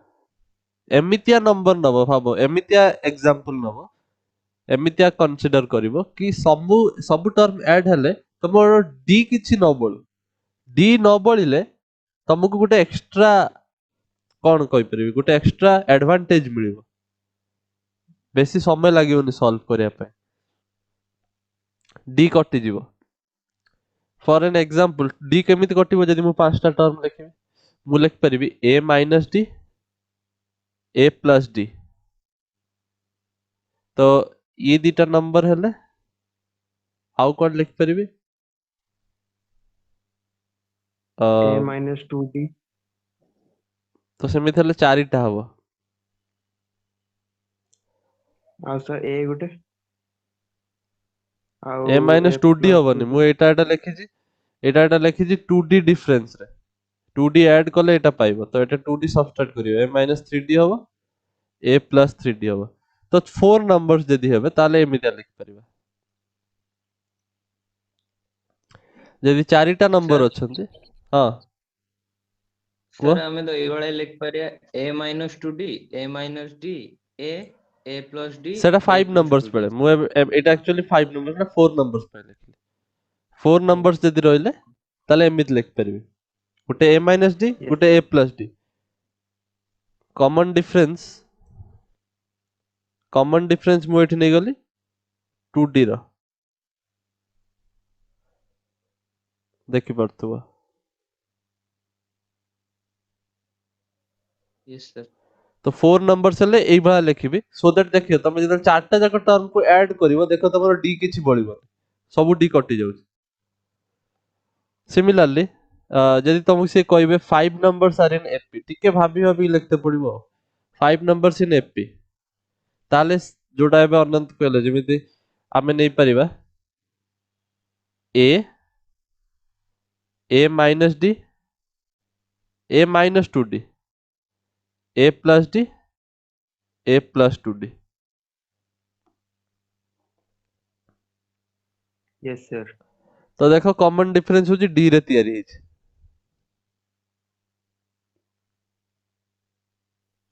ଏମିତିଆ ନମ୍ବର ନବ, ଭାବ ଏମିତିଆ ଏକ୍ସାମ୍ପଲ ନବ, ଏମିତିଆ କନସିଡର କରିବ କି ସବୁ ଟର୍ମ ଆଡ ହେଲେ ତମର D କିଛି ନ ବଳୁ। D ନ ବଳିଲେ ତମକୁ ଗୋଟେ ଏକ୍ସଟ୍ରା, କଣ କହିପାରିବି, ଗୋଟେ ଏକ୍ସଟ୍ରା ଆଡଭାଣ୍ଟେଜ ମିଳିବ। ବେଶୀ ସମୟ ଲାଗିବନି ସଲ୍ଭ କରିବା ପାଇଁ, D କଟିଯିବ। ଫର ଏନ୍ ଏକ୍ସାମ୍ପଲ, D କେମିତି କଟିବ? ଯଦି ମୁଁ 5ଟା ଟର୍ମ ଲେଖିବି, ମୁଁ ଲେଖିପାରିବି A minus D, A plus D, ତ ଇଏ ଦିଟା ନମ୍ବର ହେଲେ ଆଉ କଣ ଲେଖିପାରିବି? a minus 2d, ତ ସେମିତି ହେଲେ 4ଟା ହବ। ଆଉ sir a ଗୋଟେ, ଆଉ A minus a 2D plus ହବନି, 2d, ମୁଁ ଏଟା ଲେଖିଛି, ଏଟା ଲେଖିଛି 2D ଡିଫରେନ୍ସ ରେ, 2D ଆଡ କଲେ ଏଟା ପାଇବ, ତ ଏଟା 2D ସବଷ୍ଟ୍ରାକ୍ଟ କରିବ, A minus 3D ହବ, A plus 3D ହବ। ତ 4 ନମ୍ବର ଯଦି ହେବେ ତାହେଲେ ଏମିତିଆ ଲେଖିପାରିବା। ଯଦି 4ଟା Sir, ନମ୍ବର ଅଛନ୍ତି, ହଁ କୁହ। sir ଆମେ ତ ଏଇଭଳିଆ ଲେଖିପାରିବା A minus 2D, A minus D, A, A plus D, ସେଟା A 5 plus ନମ୍ବର୍ସ 2D। ବେଳେ, ମୁଁ ଏଟା ଆକ୍ଚୁଆଲି 5 ନମ୍ବର ନା 4 ନମ୍ବର୍ସ ପାଇଁ ଲେଖିଲି। 4 ନମ୍ବର୍ସ ଯଦି ରହିଲେ ତାହେଲେ ଏମିତି ଲେଖିପାରିବି, ଗୋଟେ A minus D, yes ଗୋଟେ sir, A plus D। Common difference ମୁଁ ଏଠି ନେଇଗଲି 2D ର, ଦେଖିପାରୁଥିବ। Yes, sir. ତ 4 ନମ୍ବର୍ସ ହେଲେ ଏଇଭଳିଆ ଲେଖିବି, ସୋ ଦ୍ୟାଟ ଦେଖିବ ତମେ ଯେତେବେଳେ 4ଟା ଯାକ ଟର୍ମକୁ ଆଡ କରିବ, ଦେଖ ତମର D କିଛି ବଳିବନି, ସବୁ D କଟି ଯାଉଛି। ସିମିଲାରଲି ଯଦି ତମକୁ ସେ କହିବେ 5 numbers are in AP, ଟିକେ ଭାବି ଭାବି ଲେଖତେ ପଡିବ। 5 numbers in AP ताले जोड़ा एबे अनंत कहले जेमिति आमे नहीं परिबा a minus d a minus 2d a plus d a plus 2d yes sir, तो देखो कॉमन डिफरेंस होची d रे तैयारी हिच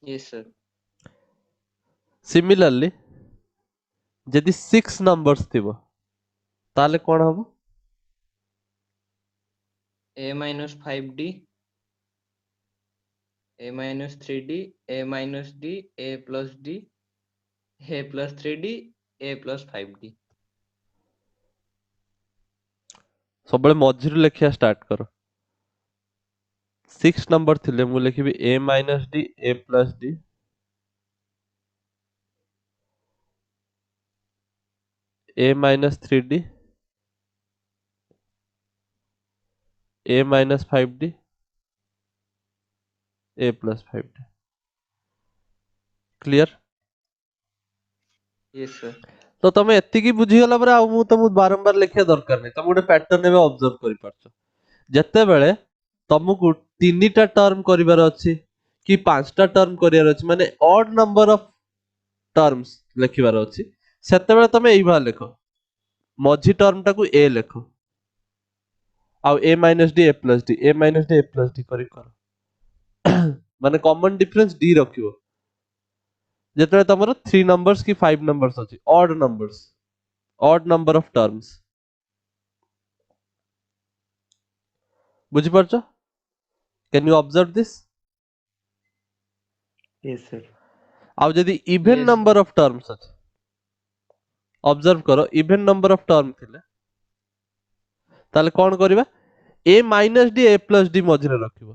yes sir, सिमिलरली यदि 6 नंबर्स थिबो ताले कोन हबो a minus 5d, a minus 3d, a minus d, a plus d, a plus 3d, a plus 5d. सबले मझिरु लेखिया स्टार्ट करो 6 नंबर थिले मु लिखिबि a minus d a plus d a minus 3d a minus 5d a plus 5d clear Yes sir, तो तमे एतिकी बुझी गला परे आ मु तमु बारंबार लिखिया दरकार नै तमे गोटे पैटर्न एबे ऑब्जर्व करि पारछो जत्ते बेले तमकु तीनिटा टर्म करिवार अछि कि पांचटा टर्म करिवार अछि माने ऑड नंबर ऑफ टर्म्स लिखिवार अछि सेते बेले तमे एई भा लेखो मझी टर्म टाकू a लेखो आउ a minus d a plus d a minus d a plus d करि कर माने कॉमन डिफरेंस d रखियो जेतबे तमरो 3 नंबर्स की 5 नंबर्स अछि ऑड नंबर ऑफ टर्म्स बुझि परछो can you observe this yes sir, आउ यदि even yes, number of terms अछि ऑब्जर्व करो इवन नंबर ऑफ टर्म थिले ताले कोन करिबा a minus d a plus d मझिरे रखिबो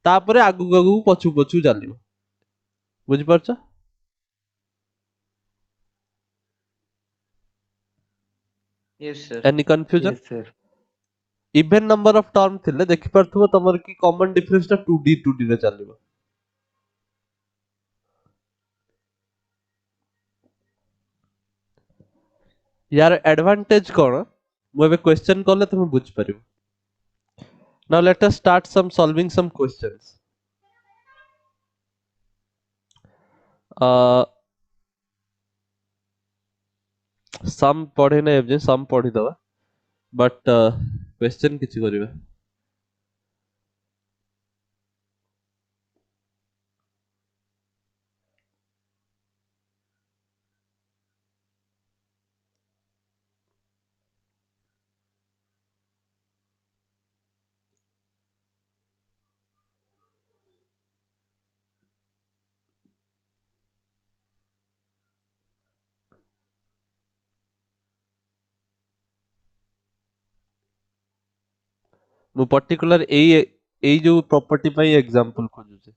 तापरे आगु आगु पछु पछु जालिबो बुझि परछो yes sir, any confusion yes sir, even number of term थिले देखि परथुबो तमर की कॉमन डिफरेंस टा 2d रे चलिबो यार एडवांटेज कोन मु एबे क्वेश्चन करले तुम बुझ परिबो now let us start some solving some questions some पढ़े नै जे सम पढ़ी दवा बट क्वेश्चन किछि करिबा मु पर्टिकुलर एई जो प्रॉपर्टी पई एग्जांपल खोजु छे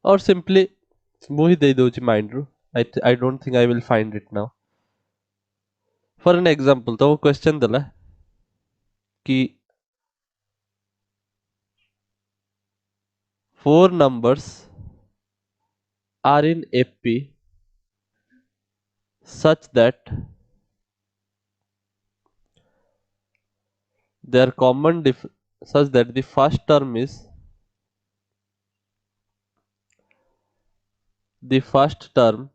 और सिंपली मु ही दे दोची माइंड रो I don't think I will find it now for an example तो क्वेश्चन दला कि 4 numbers are in AP such that their such that the first term is the first term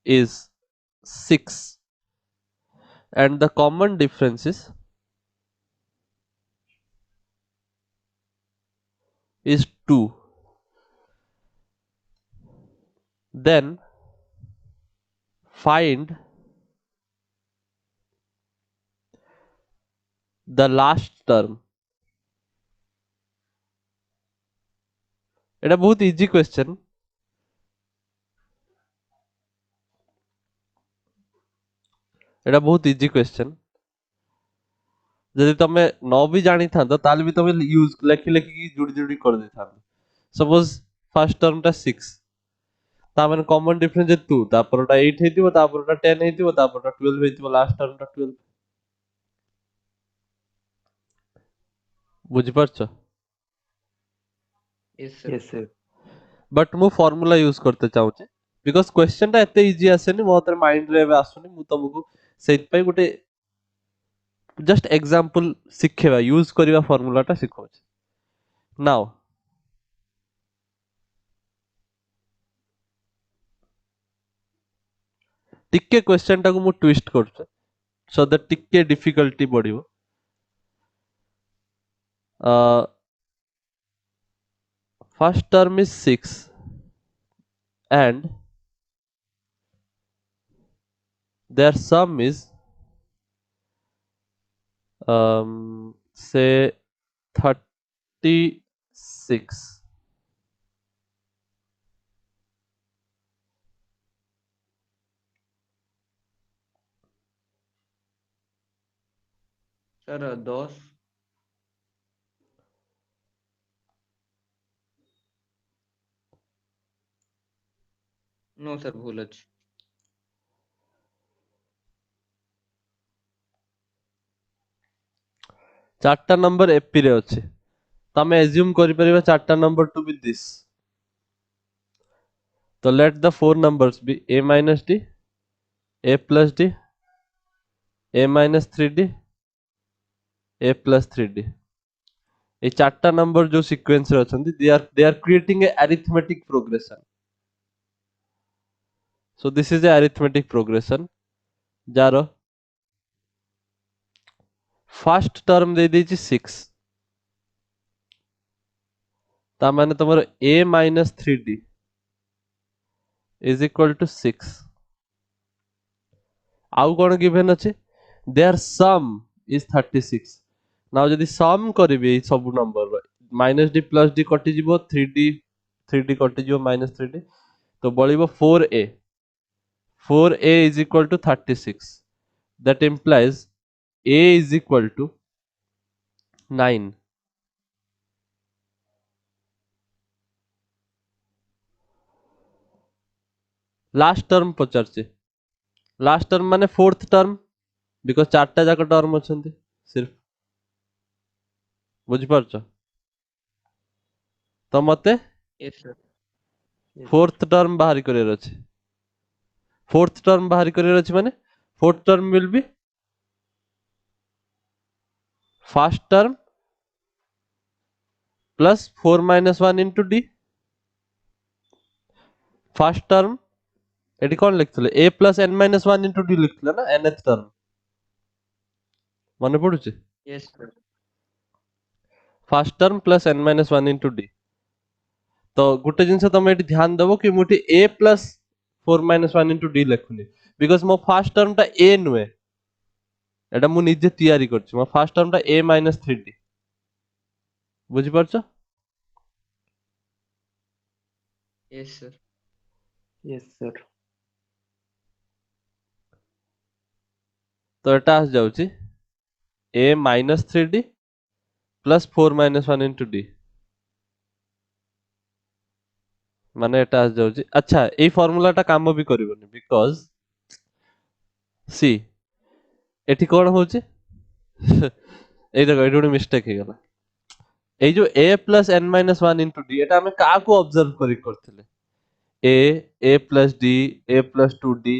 is 6 and the common difference is 2 then find the last term এটা বহুত easy question এটা বহুত easy question যদি তুমি ন भी জানি থাকতো তাহলে भी তুমি ইউজ লেখি লেখি জুড়ি জুড়ি করে দিতাম सपोज फर्स्ट टर्म टा 6 ता माने कॉमन डिफरेंस जे 2 तापरटा 8 हेतिबो तापरटा 10 हेतिबो तापरटा 12 हेतिबो लास्ट टर्मटा 12 बुझि परछ yes sir yes sir but मु फार्मूला यूज करते चाहूचे बिकॉज क्वेश्चन टा एते इजी आसेनी मोतर माइंड रे एबे आसुनी मु तुमको सेत पई गुटे जस्ट एग्जांपल सिखेबा यूज करबा फार्मूला टा सिखौछ नाउ टिके क्वेश्चन टा को मु ट्विस्ट करछ सो दैट टिके डिफिकल्टी बढ़िबो first term is 6 and their sum is say 36 sir 10 no sir भूल अछि चारटा नंबर एपी रे अछि तमे एज्यूम करि परिबा चारटा नंबर टू बी दिस तो let the four numbers be a minus d a plus d a minus 3d a plus 3d ये चारटा नंबर जो सीक्वेंस रे अछंती they are creating a arithmetic progression so this is a arithmetic progression जार first term दे देछि 6 ता माने तमर a minus 3d is equal to 6 आउ कोन गिवन अछि देयर सम इज 36 नाउ जदि सम करिवे सब number minus D plus D कटि जिवो 3d कटि जिवो माइनस 3d तो बळिबो 4a is equal to 36 that implies a is equal to 9 last term पचारचे लास्ट टर्म माने फोर्थ टर्म बिकॉज चारटा जाक टर्म अछंती सिर्फ बुझि परछ तो मते yes sir yes sir fourth term बाहर करियर अछि फोर्थ टर्म बाहर करियर अछि माने fourth term will be first term plus 4 minus 1 into d first term एटी कोन लिखथले a plus n minus 1 into d लिखथले ना nth टर्म मने पडुचे yes sir first term plus n minus 1 into d तो गुटे जिंस तमे एटी ध्यान देबो कि मुठी a plus 4 minus 1 into d लिखुनी because मो फर्स्ट टर्म टा a नुए एटा मु निजे तयारी करछि मो फर्स्ट टर्म टा a minus 3d बुझि परछ yes sir yes sir तो एटा आस जाउची a minus 3d plus 4 minus 1 into d माने एटा आस जाउची अच्छा ए फार्मूला टा काम भी करबोनी बिकॉज सी एठी कोन होची ए देखो एठी मिस्टेक हे गला ए जो a plus n minus 1 into d एटा हमें का को ऑब्जर्व करी करथिले a plus d a plus 2d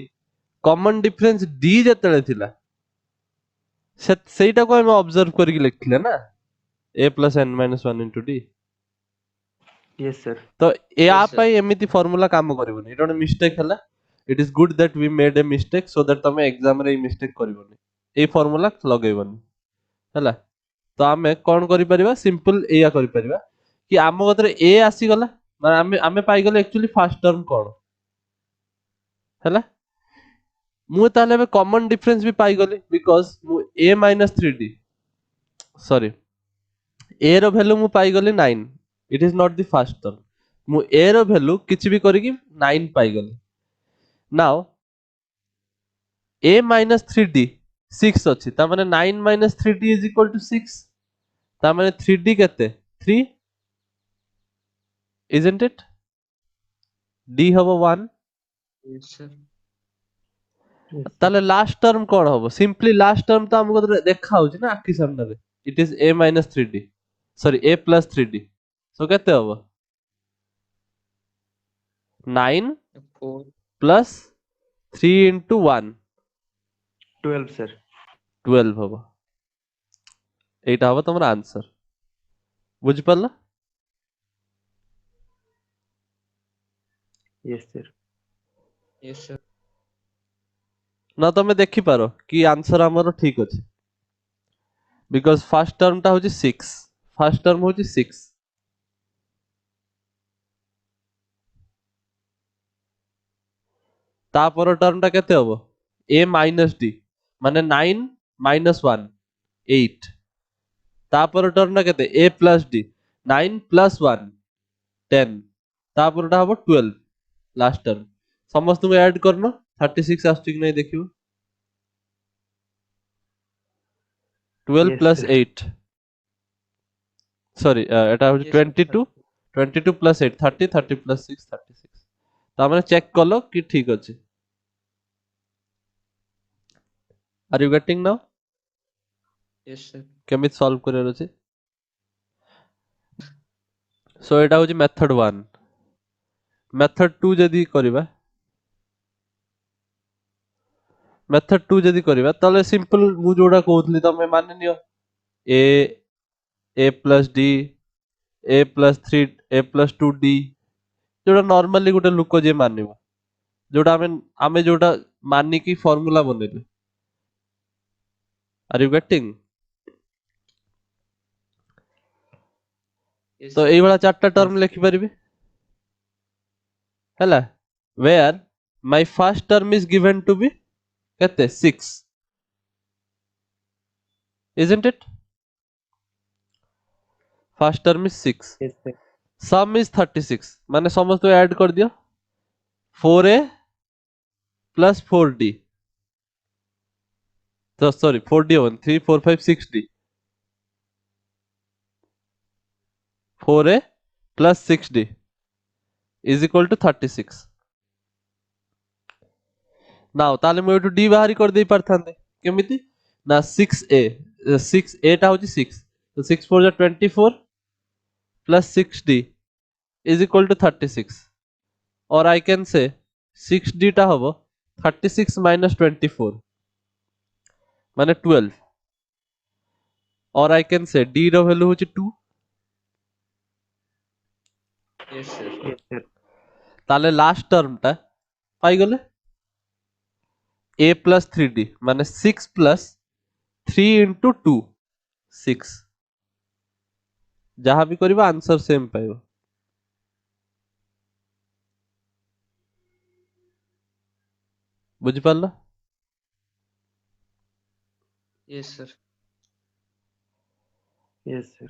common difference d जतले थिला से सेटा को हमें ऑब्जर्व करी लिखथिले ना a plus n minus 1 into d yes sir तो ए yes आ sir पाई एमिति फार्मूला काम करबोनी एटा ଗୋଟେ मिस्टेक हला it is good that we made a mistake so that तमे एग्जाम रे ई मिस्टेक करबोनी ए फार्मूला लगेबोनी हला तो आमे कोन करि परिबा सिंपल एया करि परिबा कि आम गतरे ए आसी गला माने आमे आमे पाई गले एक्चुअली फर्स्ट टर्म कोन हला मु ताले बे कॉमन डिफरेंस भी पाई गली बिकॉज़ मु a minus 3d sorry a रो वैल्यू मु पाई गली 9 it is not the first term मु a रो वैल्यू किछि भी करी कि 9 पाई गली नाउ a minus 3d 6 अछि ता माने 9 minus 3d is equal to 6 ता माने 3d केते 3 isn't it d হবো 1 yes sir, yes sir, তাহলে লাস্ট টার্ম কোন হবো সিম্পলি লাস্ট টার্ম তো আমাকে দেখা হଉଛି না আখি সামনে it is a minus 3d sorry a plus 3d so কেতে হবো 9 4 plus 3 into 1 12 sir, 12 হবো এইটা হবে তোমার আনসার বুঝি পারলা yes sir, yes sir, না তুমি দেখি পারো কি আনসার আমারও ঠিক আছে বিকজ ফার্স্ট টার্মটা হচ্ছে 6 ফার্স্ট টার্ম হচ্ছে 6 তারপর টার্মটা কেতে হবো a minus d মানে 9 minus 1 8 তারপর টার্মটা কেতে a plus d 9 plus 1 10 তারপরটা হবো 12 লাস্ট টার্ম ସମସ୍ତଙ୍କୁ add করନ 36 ଆସୁଛି କି ନାହିଁ ଦେଖିବ 12 yes plus sir, 8 সরি এটা হচ্ছে yes sir, 22 22 plus 8 30 30 plus 6 36 তার মানে চেক করলো কি ঠিক আছে are you getting now yes sir, কেমিতি সলভ করিবার আছে সো এটা হচ্ছে মেথড 1 মেথড 2 যদি করিবা মেথড 2 যদি করিবা তাহলে সিম্পল মু যোটা কହୁଥିଲି তমে মানি নিও a a plus d a plus 3 a plus 2d जोटा नॉर्मली गोटे लोक जे मानिबो जोटा आमे जोटा मानिकी फॉर्मूला बनेले आर यू गेटिंग yes तो sir, एई वाला चारटा टर्म yes, लिखि परिबे हैला where my first term is given to be केते 6 isn't it first term is 6 yes sir, sum is 36 माने समस्त ऐड कर दियो 4a plus 4d तो sorry 4d 1 3 4 5 6d 4a plus 6d is equal to 36 now ताले मु एटू d बाहरी कर देई परथांते केमिति ना 6a 6a टा होची 6 तो 6 4 जा 24 plus 6d is equal to 36 or I can say 6d टा हबो 36 minus 24 माने 12 or I can say d रो वैल्यू होची 2 yes sir, yes sir, ताले लास्ट टर्म टा पाई गले a plus 3d माने 6 plus 3 into 2 6 जहाँ भी करिबा आंसर सेम पाइबो बुझि पारला yes sir, yes sir,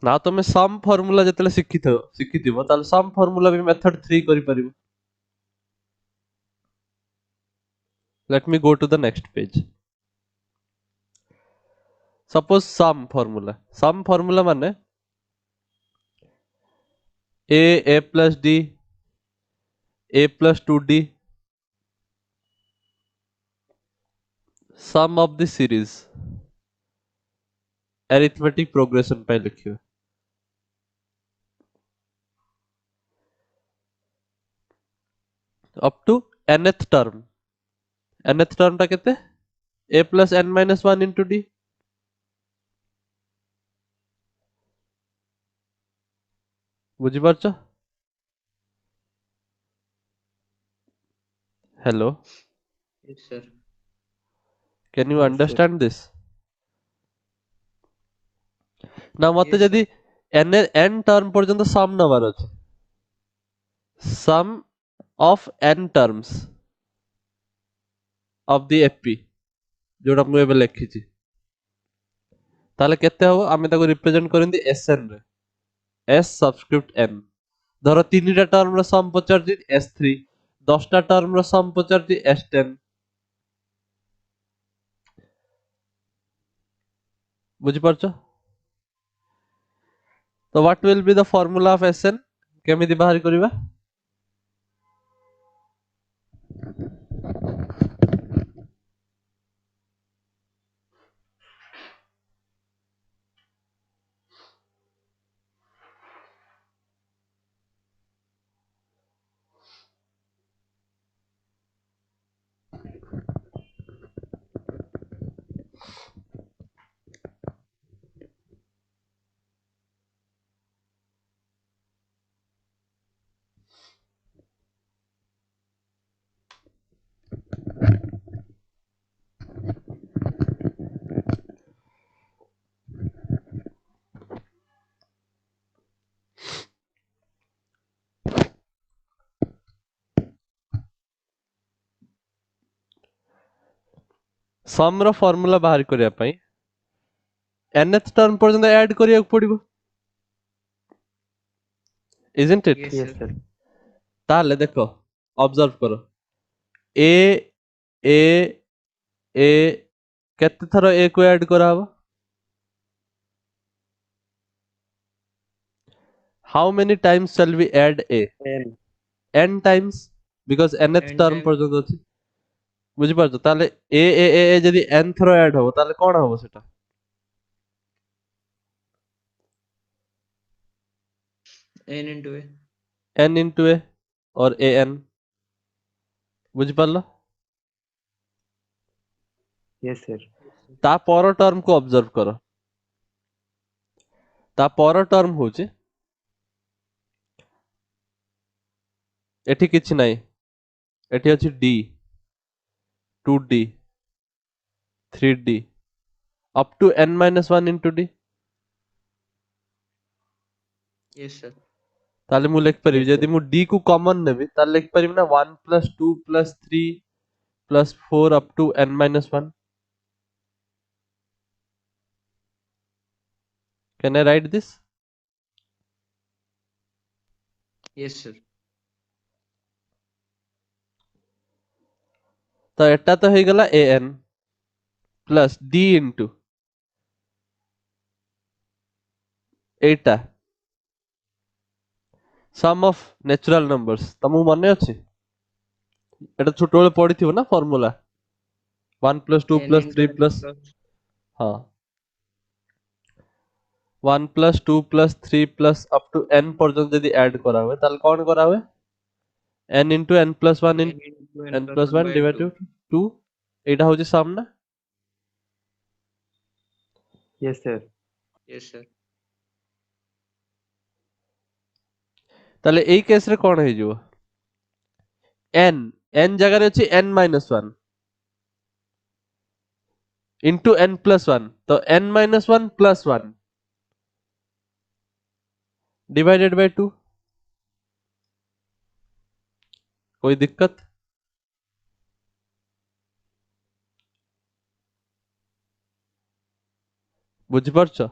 ना तमे सम फार्मूला जतले शिखिथिबो ताले सम फार्मूला भी मेथड 3 करि परिबो let me go to the next page suppose sum formula माने a plus d a plus 2d sum of the series arithmetic progression पे लिखियो up to nth term टा केते a plus n minus 1 into d बुझि पारछो hello yes sir, can you yes sir, understand this ना मते yes sir, जदी n term पर्यंत सम नंबर अछि sum of n terms of the AP जोटा मु एबे लिखिछि ताले केते हो आमे ताको रिप्रेजेंट करंदी sn रे s सबस्क्रिप्ट n धरो 3टा टर्म रो सम पचारछि s3 10टा टर्म रो सम पचारछि s10 बुझि पारछो तो what will be the formula of Sn केमिति बाहर करिवा सम रो फॉर्मूला बाहर करिया पई nth टर्म पर्यंत ऐड करिया पड़िबो isn't it Yes, yes sir. sir, ताले देखो ऑब्जर्व करो a a a केते थरो a को ऐड करा हबो how many times shall we add a n n times because nth N term time पर्यंत अछि बुझि पारछो ताले a जदि n थरो ऐड हबो ताले कोन हबो सेटा n into a. n into a और an बुझि पारलो yes sir, ता पर टर्म को ऑब्जर्व करो ता पर टर्म होची एठी किछि नाही एठी अछि d 2d 3d up to n minus 1 into d Yes, sir. ताले मु लिख परिबि yes sir, जदि मु d को कॉमन नेबि ताले लिख परिबि ना 1 plus 2 plus 3 plus 4 up to n minus 1 can I write this Yes, sir. तो एटा तो हे गला an plus d into Etah sum of natural numbers तमु मने अछि एटा छोट बेले पढिथिबो ना formula 1 plus 2 n plus into 3 n plus plus. हाँ 1 plus 2 plus 3 plus up to n पर्यंत यदि ऐड करा हुए ताले कौन करा हुए n into n plus 1 in N into n n plus plus 1 1 by divided 2. to 2 एटा होची सम ना yes sir, Yes, sir. ताले एई केस रे कोन हे जिवो n n जगह रे अछि n minus 1 into n plus 1 तो n minus 1 plus 1 divided by 2 कोई दिक्कत बुझि परछो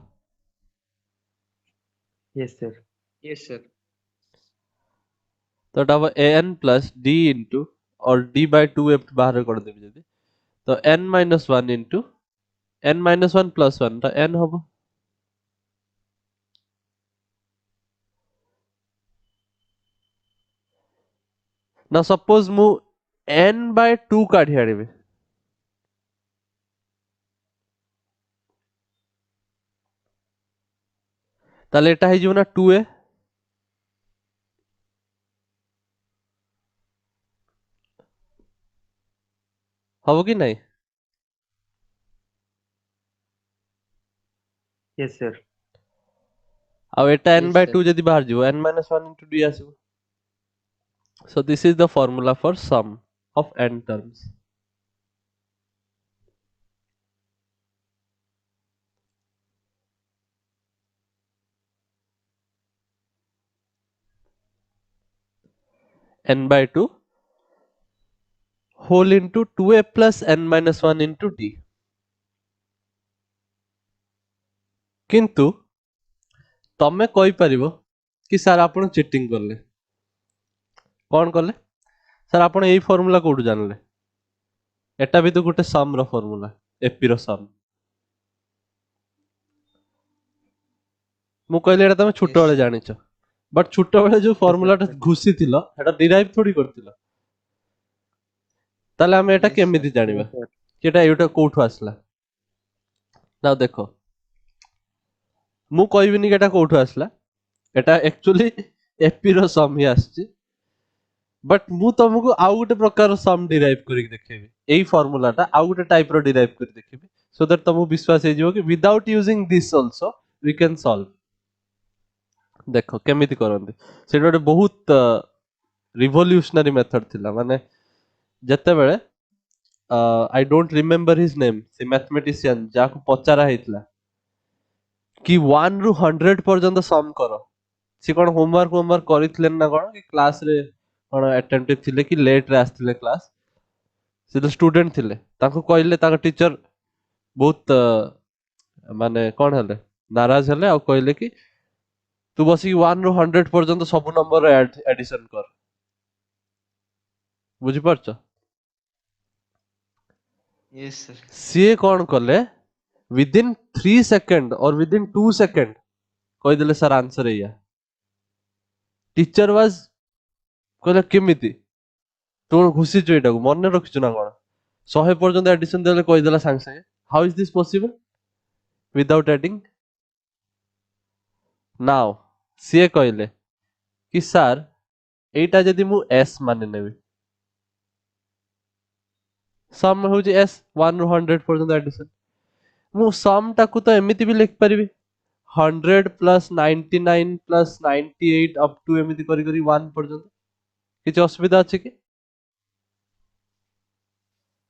yes sir, Yes, sir. तो एटा an plus d into और d by 2 एफ्ट बाहर कर देबी जदी तो n minus 1 into n minus 1 plus 1 ता n हबो ना सपोज मु n by 2 काढी आनिबे ताले एटा हे जिवो ना 2a हबो कि नाही yes sir, अब एटा n Yes, by sir. 2 जदी बाहर जिवो n minus 1 into d आसीबो so this is the formula for sum of n terms n by 2 whole into 2a plus n minus 1 into d किंतु तमे कहि परिबो कि सर आपण cheating करले कोन करले सर आपण एई फार्मूला कोडु जानले एटा भी तो गोटे सम रो फार्मूला एपी रो सम ମୁଁ କହିଲି ଏଟା ତମେ ଛୋଟ ବେଳେ Yes. ଜାଣିଛ, ବଟ୍ ଛୋଟ ବେଳେ ଯୋଉ ଫର୍ମୁଲାଟା ଘୁଷିଥିଲ ସେଟା ଡିରାଇଭ୍ ଥୋଡି କରିଥିଲ। ତାହେଲେ ଆମେ ଏଟା Yes, sir. କେମିତି ଜାଣିବା Yes, sir. କି ଏଟା ଏଇଟା କୋଉଠୁ ଆସିଲା? ନା ଦେଖ, ମୁଁ କହିବିନି କି ଏଟା କୋଉଠୁ ଆସିଲା, ଏଟା ଆକ୍ଚୁଆଲି ଏପି ର ସମ୍ ହିଁ ଆସିଛି। ବଟ୍ ମୁଁ ତମକୁ ଆଉ ଗୋଟେ ପ୍ରକାର ସମ୍ ଡିରାଇଭ୍ କରିକି ଦେଖେଇବି, ଏଇ ଫର୍ମୁଲାଟା ଆଉ ଗୋଟେ ଟାଇପ ର ଡିରାଇଭ୍ କରି ଦେଖେଇବି, ସୋ ଦ୍ୟାଟ୍ ତମକୁ ବିଶ୍ୱାସ ହେଇଯିବ କି without using this also we can solve. ଦେଖ କେମିତି କରନ୍ତି, ସେଇଟା ଗୋଟେ ବହୁତ ରିଭଲ୍ୟୁସନାରୀ ମେଥଡ ଥିଲା। ମାନେ ଯେତେବେଳେ I don't remember his name, ସେ ମ୍ୟାଥମେଟିସିଆନ ଯାହାକୁ ପଚରା ହେଇଥିଲା କି 1 ରୁ 100 ପର୍ଯ୍ୟନ୍ତ ସମ୍ କର, ସେ କଣ ହୋମୱାର୍କ କରିଥିଲେ ନା କଣ, କି କ୍ଲାସରେ କଣ ଆଟେଣ୍ଟିଭ ଥିଲେ କି ଲେଟ୍ ରେ ଆସିଥିଲେ କ୍ଲାସ, ସେ ତ ଷ୍ଟୁଡେଣ୍ଟ ଥିଲେ, ତାଙ୍କୁ କହିଲେ, ତାଙ୍କ ଟିଚର ବହୁତ ମାନେ କଣ ହେଲେ, ନାରାଜ ହେଲେ ଆଉ କହିଲେ କି ତୁ ବସିକି 1 ରୁ 100 ପର୍ଯ୍ୟନ୍ତ ସବୁ ନମ୍ବର ଆଡିସନ କର। ବୁଝିପାରୁଛ? Yes, sir. ସିଏ କଣ କଲେ, within 3 second or within 2 second କହିଦେଲେ ସାର୍ ଆନ୍ସର ଏଇଆ। ଟିଚର ୱାଜ କହିଲେ କେମିତି ତୁ କଣ ଘୁଷିଛୁ, ଏଇଟାକୁ ମନେ ରଖିଛୁ ନା କଣ, 100 ପର୍ଯ୍ୟନ୍ତ ଆଡିସନ ଦେଲେ କହିଦେଲା ସାଙ୍ଗେ ସାଙ୍ଗେ, how is this possible without adding. Now ସିଏ କହିଲେ କି ସାର୍ ଏଇଟା ଯଦି ମୁଁ ଏସ୍ ମାନେ ନେବି, ସମ୍ ହଉଛି ଏସ୍, 1 ରୁ 100 ପର୍ଯ୍ୟନ୍ତ ଆଡିସନ, ମୁଁ ସମ୍ ଟାକୁ ତ ଏମିତି ବି ଲେଖିପାରିବି 100 ପ୍ଲସ୍ 99 ପ୍ଲସ୍ 98 ଅପ୍ ଟୁ ଏମିତି କରି କରି 1 ପର୍ଯ୍ୟନ୍ତ। କିଛି ଅସୁବିଧା ଅଛି କି?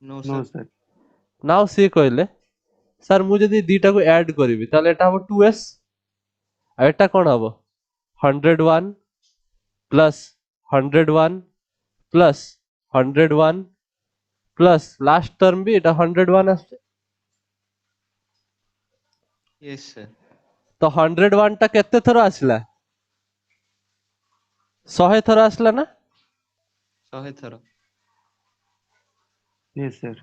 No, No, sir. sir. Now ସିଏ କହିଲେ ସାର୍ ମୁଁ ଯଦି ଦିଟାକୁ ଆଡ୍ କରିବି ତାହେଲେ ଏଟା ହବ 2s, ଆଉ ଏଟା କଣ ହବ 101 plus 101 plus 101 plus last term ବି ଏଟା 101 ଆସୁଛି। Yes, sir. ତ 101 ଟା କେତେ ଥର ଆସିଲା, 100 ଥର ଆସିଲା ନା? 100 ଥର। Yes, sir.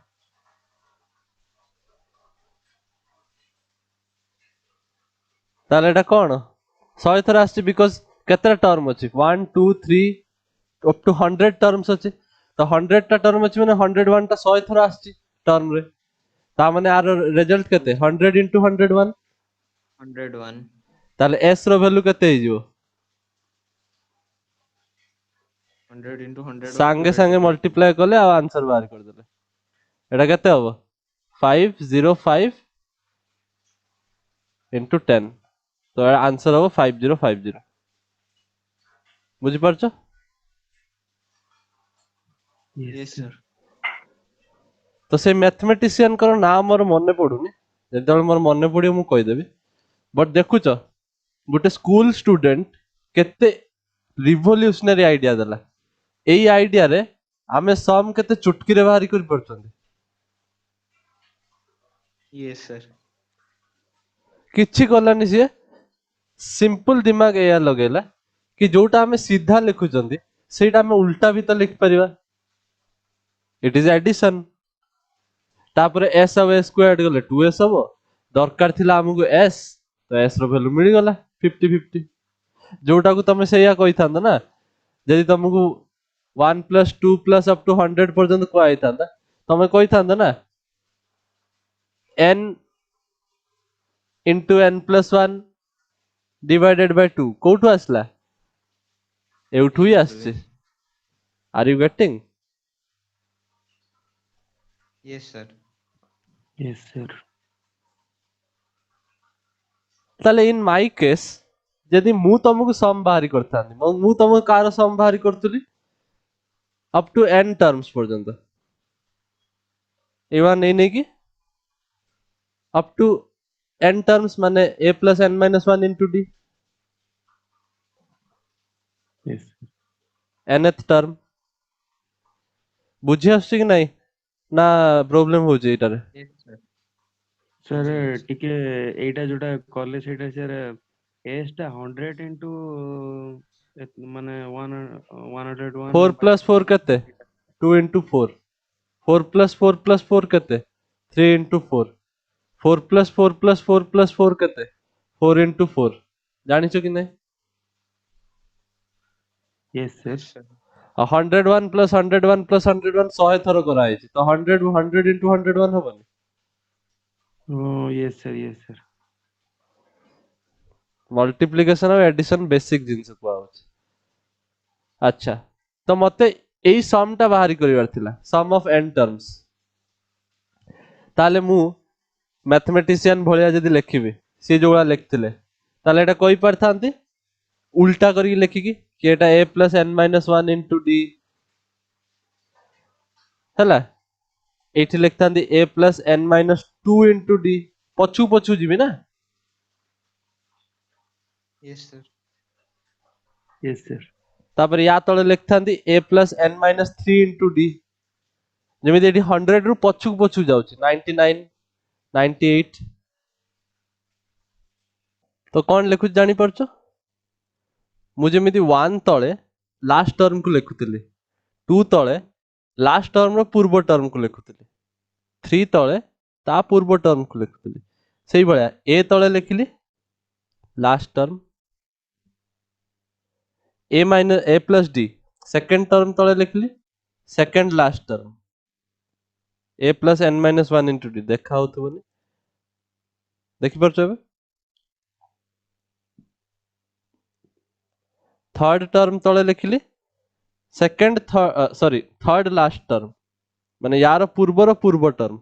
ତାହେଲେ ଏଟା କଣ 100 ଥର ଆସିଛି, ବିକଜ କେତେଟା ଟର୍ମ ଅଛି 1 2 3 ଅପ୍ ଟୁ 100 ଟର୍ମସ୍ ଅଛି, ତ 100 ଟା ଟର୍ମ ଅଛି ମାନେ 101 ଟା 100 ଥର ଆସିଛି ଟର୍ମରେ, ତା ମାନେ ଆର ରେଜଲ୍ଟ କେତେ 100 ଇନଟୁ 101। 101. ତାହେଲେ s ର ଭ୍ୟାଲୁ କେତେ ହେଇଯିବ, 100 into 101 ସାଙ୍ଗେ divided ସାଙ୍ଗେ by 2. ମଲ୍ଟିପ୍ଲାଏ କଲେ ଆଉ ଆନ୍ସର ବାହାର କରିଦେଲେ। ଏଟା କେତେ ହବ 505 ଇନଟୁ 10, ତ ଆନ୍ସର ହବ 5050। ବୁଝିପାରୁଛ? Yes, Yes, sir. sir. ତ ସେ ମ୍ୟାଥମେଟିସିଆନଙ୍କର ନାଁ ମୋର ମନେ ପଡୁନି, ଯେତେବେଳେ ମୋର ମନେ ପଡିବ ମୁଁ କହିଦେବି। ବଟ୍ ଦେଖୁଛ ଗୋଟେ ସ୍କୁଲ ଷ୍ଟୁଡେଣ୍ଟ କେତେ ରିଭଲ୍ୟୁସନାରୀ ଆଇଡିଆ ଦେଲା। ଏଇ ଆଇଡିଆରେ ଆମେ ସମ୍ କେତେ ଚୁଟକିରେ ବାହାରି କରିପାରୁଛନ୍ତି। Yes, sir. କିଛି କଲାନି ସିଏ, ସିମ୍ପଲ ଦିମାଗ ଏଇଆ ଲଗେଇଲା କି ଯୋଉଟା ଆମେ ସିଧା ଲେଖୁଛନ୍ତି ସେଇଟା ଆମେ ଉଲ୍ଟା ବି ତ ଲେଖିପାରିବା, ଇଟ୍ ଇଜ ଆଡିସନ। ତାପରେ s ଆଉ s କୁ ଆଡ୍ କଲେ 2s ହବ, ଦରକାର ଥିଲା ଆମକୁ s, ତ s ର ଭ୍ୟାଲୁ ମିଳିଗଲା 50-50। ଯୋଉଟାକୁ ତମେ ସେଇଆ କହିଥାନ୍ତ ନା, ଯଦି ତମକୁ 1 ପ୍ଲସ୍ 2 ପ୍ଲସ୍ ଅପ୍ ଟୁ 100 ପର୍ଯ୍ୟନ୍ତ କୁହାଯାଇଥାନ୍ତା, ତମେ କହିଥାନ୍ତ ନା n into n plus 1 divided by 2, କୋଉଠୁ ଆସିଲା, ଏଉଠୁ ହିଁ Yes, sir. ଆସିଛି। Are you getting? Yes, sir. Yes, sir. ତାହେଲେ ଇନ୍ ମାଇ କେସ୍ ଯଦି ମୁଁ ତମକୁ ସମ୍ ବାହାରି କରିଥାନ୍ତି, ମୁଁ ତମକୁ କାହାର ସମ୍ ବାହାରି କରୁଥିଲି ଅପ୍ ଟୁ n ଟର୍ମସ୍ ପର୍ଯ୍ୟନ୍ତ, a1 ନେଇକି ଅପ୍ ଟୁ n ଟର୍ମସ୍ ମାନେ a plus n minus 1 into d, Yes, sir. nth term. ବୁଝି ଆସୁଛି କି ନାଇଁ, ନା ପ୍ରୋବ୍ଲେମ ହଉଛି ଏଇଟାରେ? Yes, sir. Sir, ବୁଝିପାରୁଛି। ଟିକେ ଏଇଟା ଯୋଉଟା କଲେ ସେଇଟା sir S ଟା 100 into ମାନେ 101 4 by ପ୍ଲସ୍ 4 କେତେ, 2 ଇଣ୍ଟୁ 4, 4 ପ୍ଲସ୍ 4 ପ୍ଲସ୍ 4 କେତେ, 3 ଇଣ୍ଟୁ 4, 4 ପ୍ଲସ୍ 4 ପ୍ଲସ୍ 4 ପ୍ଲସ୍ 4 କେତେ, 4 ଇଣ୍ଟୁ 4, ଜାଣିଛ କି ନାହିଁ? yes sir, yes sir, 101 plus 101 plus 101 100 ଥର କରାହେଇଛି ତ 100 into 101 ହବନି? oh yes sir, yes sir, multiplication ଆଉ ଏଡିସନ ବେସିକ ଜିନିଷ କୁହାହଉଛି। ଆଚ୍ଛା, ତ ମତେ ଏଇ ସମ୍ ଟା ବାହାରି କରିବାର ଥିଲା, ସମ୍ ଅଫ n ଟର୍ମସ୍। ତାହେଲେ ମୁଁ ମ୍ୟାଥମେଟିସିଆନ ଭଳିଆ ଯଦି ଲେଖିବି ସେ ଯୋଉଭଳିଆ ଲେଖିଥିଲେ ତାହେଲେ ଏଇଟା କହିପାରିଥାନ୍ତି ଉଲ୍ଟା କରିକି ଲେଖିକି କି ଏଟା a plus n minus 1 into d ହେଲା, ଏଇଠି ଲେଖିଥାନ୍ତି a plus n minus 2 into d। ପଛକୁ ପଛକୁ ଯିବି ନା, yes sir, yes sir, ତାପରେ ୟା ତଳେ ଲେଖିଥାନ୍ତି a plus n minus 3 into d। ଯେମିତି ଏଠି 100 ରୁ ପଛକୁ ପଛକୁ ଯାଉଛି 99 98। ତ କଣ ଲେଖୁଛି ଜାଣିପାରୁଛ? ମୁଁ ଯେମିତି 1 ତଳେ ଲାଷ୍ଟ ଟର୍ମକୁ ଲେଖୁଥିଲି, 2 ତଳେ ଲାଷ୍ଟ ଟର୍ମର ପୂର୍ବ ଟର୍ମକୁ ଲେଖୁଥିଲି, 3 ତଳେ ତା ପୂର୍ବ ଟର୍ମକୁ ଲେଖୁଥିଲି। ସେଇଭଳିଆ a ତଳେ ଲେଖିଲି last term, a plus d second term ତଳେ ଲେଖିଲି second last term, a plus n minus 1 into d। ଦେଖା ହଉଥିବନି, ଦେଖିପାରୁଛ ଏବେ? ଥର୍ଡ ଟର୍ମ ତଳେ ଲେଖିଲି ଥର୍ଡ ଲାଷ୍ଟ ଟର୍ମ, ମାନେ ୟାର ପୂର୍ବର ପୂର୍ବ term,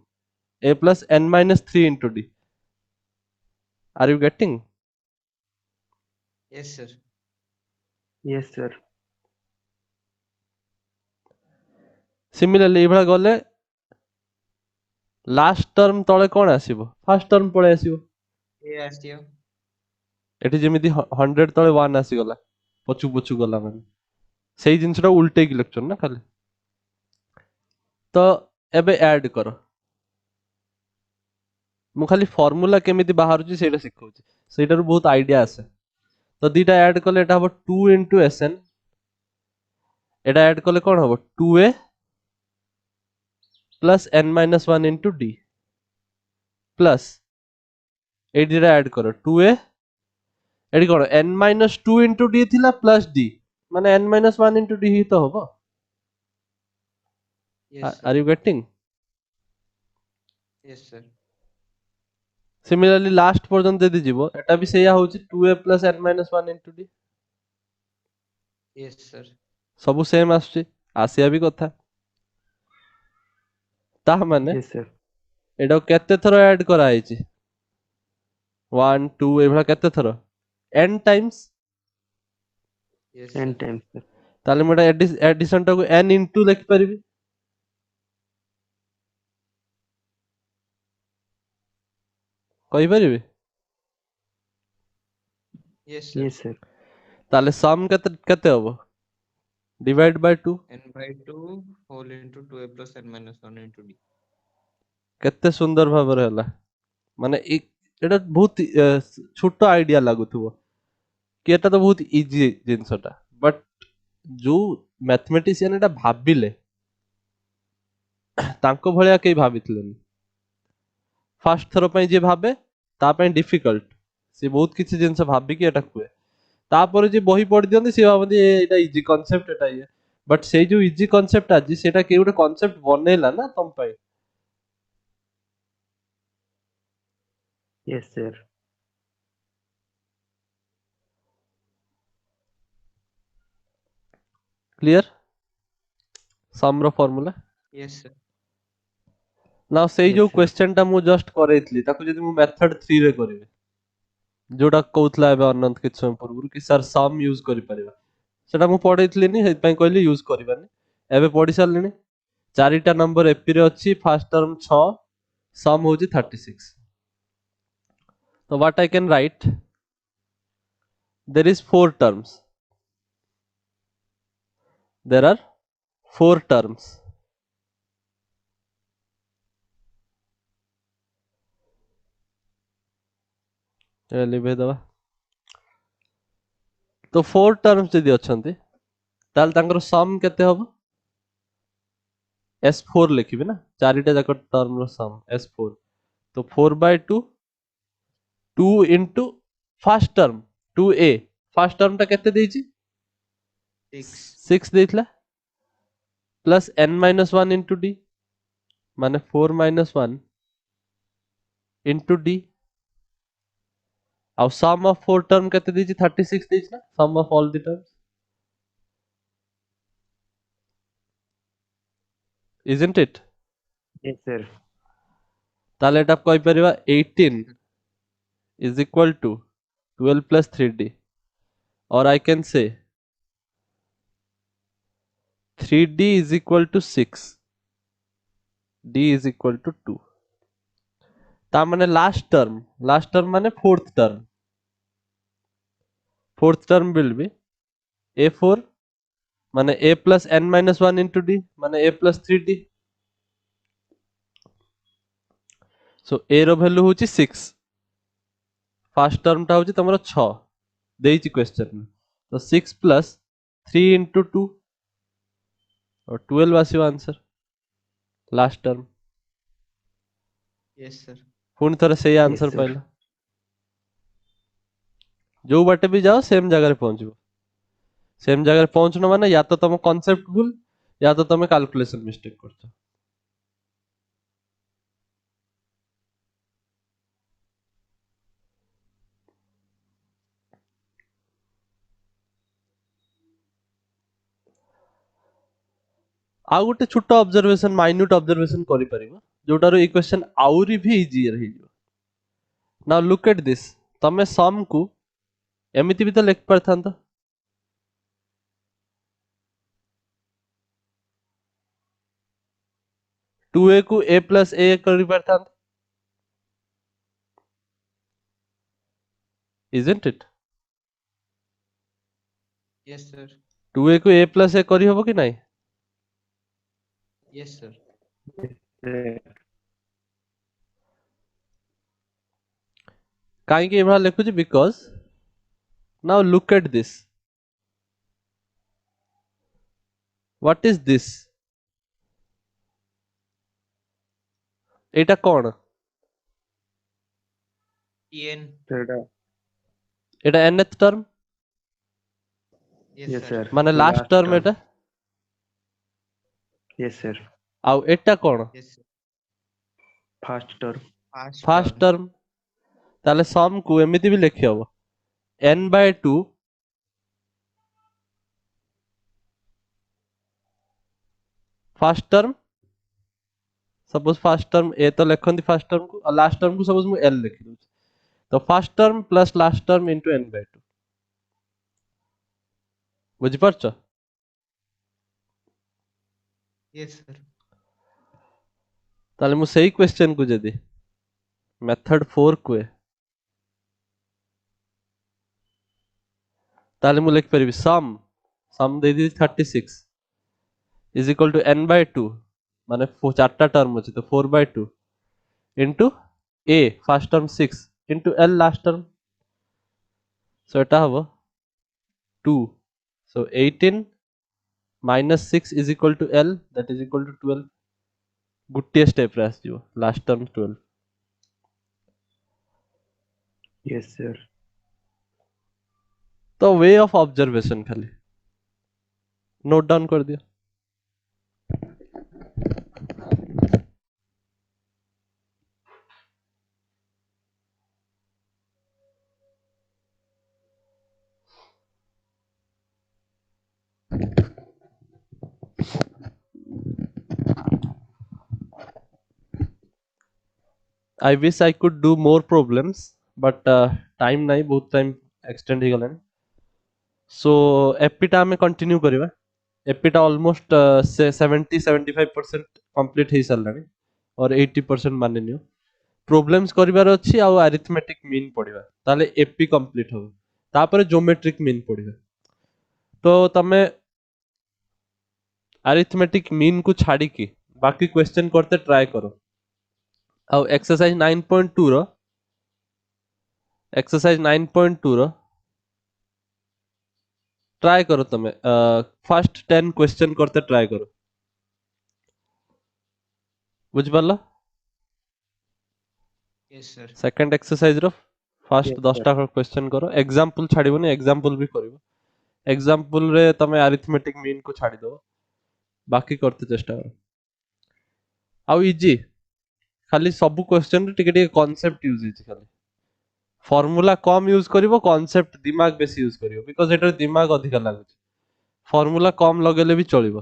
a plus n minus 3 into d। Are you getting? yes sir, yes sir, similarly ଏଇଭଳିଆ ଗଲେ ଲାଷ୍ଟ ଟର୍ମ ତଳେ କଣ ଆସିବ? ଫାର୍ଷ୍ଟ ଟର୍ମ ପଳେଇ ଆସିବ। a ଆସିବ, ଏଠି ଯେମିତି 100 ତଳେ 1 ଆସିଗଲା ପଛକୁ ପଛକୁ ଗଲା ମାନେ ସେଇ ଜିନିଷଟା ଉଲ୍ଟେଇକି ଲେଖୁଛନ୍ତି ନା ଖାଲି। ତ ଏବେ ଆଡ୍ କର, ମୁଁ ଖାଲି ଫର୍ମୁଲା କେମିତି ବାହାରୁଛି ସେଇଟା ଶିଖଉଛି, ସେଇଟାରୁ ବହୁତ ଆଇଡିଆ ଆସେ। ତ ଦିଟା ଆଡ୍ କଲେ ଏଟା ହବ 2 ଇଣ୍ଟୁ Sn, ଏଟା ଆଡ୍ କଲେ କଣ ହବ 2a plus n minus 1 into d plus ଏଇଠି ଦିଟା ଆଡ୍ କର 2a, ଏଠି କଣ n ମାଇନସ୍ 2 ଇଣ୍ଟୁ d ଥିଲା ପ୍ଲସ୍ d, ମାନେ n ମାଇନସ୍ 1 ଇଣ୍ଟୁ d ହିଁ ତ ହବ। yes sir, are you getting? yes sir, similarly last ପର୍ଯ୍ୟନ୍ତ ଯଦି ଯିବ ଏଟା ବି ସେଇଆ ହଉଛି 2a plus n minus 1 into d। yes sir, ସବୁ ସେମ୍ ଆସୁଛି, ଆସିବା ବି କଥା। ତା ମାନେ yes sir, ଏଟାକୁ କେତେ ଥର ଆଡ୍ କରାହେଇଛି? 1 2 ଏଇଭଳିଆ କେତେ ଥର? n Times. yes n sir, times sir, ତାହେଲେ ମୁଁ ଏଟା ଏଡିସନ ଟାକୁ n ଇଣ୍ଟୁ ଲେଖିପାରିବି, କହିପାରିବି? yes sir, yes sir, ତାହେଲେ ସମ୍ କେତେ କେତେ ହବ? Divide Bai 2। n by 2 whole into 2a plus n minus 1 into d, କେତେ ସୁନ୍ଦର ଭାବରେ ହେଲା, ମାନେ ଏଟା ବହୁତ ଛୋଟ ଆଇଡିଆ ଲାଗୁଥିବ କି ଏଟା ତ ବହୁତ ଇଜି ଜିନିଷଟା, ବଟ୍ ଯୋଉ ମ୍ୟାଥମେଟିସିଆନ ଏଟା ଭାବିଲେ ତାଙ୍କ ଭଳିଆ କେହି ଭାବିଥିଲେନି। ଫାର୍ଷ୍ଟ ଥର ପାଇଁ ଯିଏ ଭାବେ ତା ପାଇଁ ଡିଫିକଲ୍ଟ, ସେ ବହୁତ କିଛି ଜିନିଷ ଭାବିକି ଏଟା କୁହେ। ତାପରେ ଯିଏ ବହି ପଢି ଦିଅନ୍ତି ସିଏ ଭାବନ୍ତି ଏଇଟା ଇଜି କନସେପ୍ଟ, ଏଟା ଇଏ। ବଟ୍ ସେଇ ଯୋଉ ଇଜି କନସେପ୍ଟ ଆଜି ସେଇଟା କେହି ଗୋଟେ କନସେପ୍ଟ ବନେଇଲା ନା ତମ ପାଇଁ। yes sir, କ୍ଲିୟର ସମ୍ ର ଫର୍ମୁଲା? yes sir, ନା ସେଇ yes ଯୋଉ sir, କ୍ୱେଶ୍ଚନ ଟା ମୁଁ ଜଷ୍ଟ କରେଇଥିଲି ତାକୁ ଯଦି ମୁଁ ମେଥଡ 3 ରେ କରିବି, ଯୋଉଟା କହୁଥିଲା ଏବେ ଅନନ୍ତ କିଛି ସମୟ ପୂର୍ବରୁ କି ସାର୍ ସମ୍ ୟୁଜ କରିପାରିବା, ସେଟା ମୁଁ ପଢେଇଥିଲିନି ସେଇଥିପାଇଁ କହିଲି ୟୁଜ କରିବାନି। ଏବେ ପଢି ସାରିଲିଣି, ଚାରିଟା ନମ୍ବର ଏପି ରେ ଅଛି, ଫାର୍ଷ୍ଟ ଟର୍ମ 6, ସମ୍ ହଉଛି 36। ତ what I can write, there is 4 terms, there are 4 terms। ଲିଭେଇ ଦବା। ତ 4 ଟର୍ମସ୍ ଯଦି ଅଛନ୍ତି ତାହେଲେ ତାଙ୍କର ସମ୍ କେତେ ହବ? S4 ଲେଖିବି ନା, ଚାରିଟା ଯାକ ଟର୍ମର ସମ୍ S4। ତ 4/2 2 into first term 2a first টার্মটা কেতে দেইছি 6 6 ଦେଇଥିଲା plus n minus 1 into d মানে 4 minus 1 into d ଆଉ sum of 4 term କେତେ ଦେଇଛି 36 ଦେଇଛି ନା sum of all the terms isn't it yes sir তাহলে এটা କହିପାରିବା 18 is equal to 12 plus 3d or I can say 3d is equal to 6 d is equal to 2 ता माने लास्ट टर्म माने fourth term will be a4 माने a plus n minus 1 into d माने a plus 3d so a रो value होची 6 first term टा होची तमरो 6 देइची question में तो 6 plus 3 into 2 और 12 आसीबो answer last term yes sir पुणी थरे सही yes आंसर sir पाइला जो बाटे भी जाओ सेम जगह रे पहुंचबो सेम जगह रे पहुंचनो माने या तो तुम कांसेप्ट भूल या तो तुम कैलकुलेशन मिस्टेक करछो आउ गोटे छोट ऑब्जर्वेशन माइन्यूट ऑब्जर्वेशन करि परिबो जोटारो इक्वेशन आउरी भी इजी रही जो नाउ लुक एट दिस तमे सम को एमिति भी तो लिख परथांत 2a को a plus a करि परथांत isn't it yes sir 2a को a plus a करि हबो कि नाही yes sir काहे कि एभा लिखुची because now look at this what is this एटा कोन en ସେଟା एटा nth term yes yes sir sir माने लास्ट last टर्म term एटा yes sir आउ एटा कोन yes sir first term first first term term ताले सम को एमिति भी लिखि हबो n by 2 first term suppose first term A तो लिखंती फर्स्ट टर्म को और लास्ट टर्म को सपोज मु l लिखि दूची तो first term plus last term into n by 2 बुझि परछो yes sir ताले मु सही क्वेश्चन को जदी मेथड 4 को ताले मु लिख परिबी सम दे दी 36 is equal to n by 2 माने चारटा टर्म अछि तो 4 by 2 into a first term 6 into l last term so एटा हबो 2 so 18 minus 6 is equal to l that is equal to 12 Gutte step रे आसी लास्ट टर्म 12 yes sir तो way of observation खाली note down कर दिया I wish I could do more problems but time नहीं बहुत time extend हो गलानी सो एपिटा में कंटिन्यू करिवा एपिटा ऑलमोस्ट 70-75% कंप्लीट हो सारलानी और 80% माने नियो प्रॉब्लम्स करिवार अछि आ अरिथमेटिक मीन पढिबा ताले एपी कंप्लीट हो तापर ज्योमेट्रिक मीन पढिबा तो तमे अरिथमेटिक मीन को छाड़ी की बाकी क्वेश्चन करते ट्राई करो ଆଉ एक्सरसाइज 9.2 रो एक्सरसाइज 9.2 रो ट्राई करो तमे फर्स्ट 10 क्वेश्चन करते ट्राई करो बुझ पारला yes sir सेकंड एक्सरसाइज रो फास्ट Yes, 10 sir. टा क्वेश्चन करो एग्जांपल छाड़िबोनी एग्जांपल भी करिवो एग्जांपल रे तमे अरिथमेटिक मीन को छाड़ी दो बाकी करते चेष्टा करो आउ इजी खाली सब क्वेश्चन रे टिके टिके कांसेप्ट यूज हिची खाली फॉर्मूला कम यूज करिवो कांसेप्ट दिमाग बेसी यूज करिवो बिकॉज़ एटा दिमाग अधिक लागु फॉर्मूला कम लगेले भी चलिबो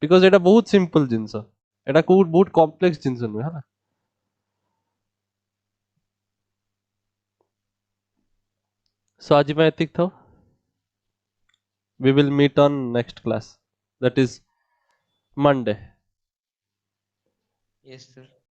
बिकॉज़ एटा बहुत सिंपल जिंस एटा को बहुत कॉम्प्लेक्स जिंस नुहे है सो आज मैं एतिक था we will meet on next class that is Monday Yes, sir.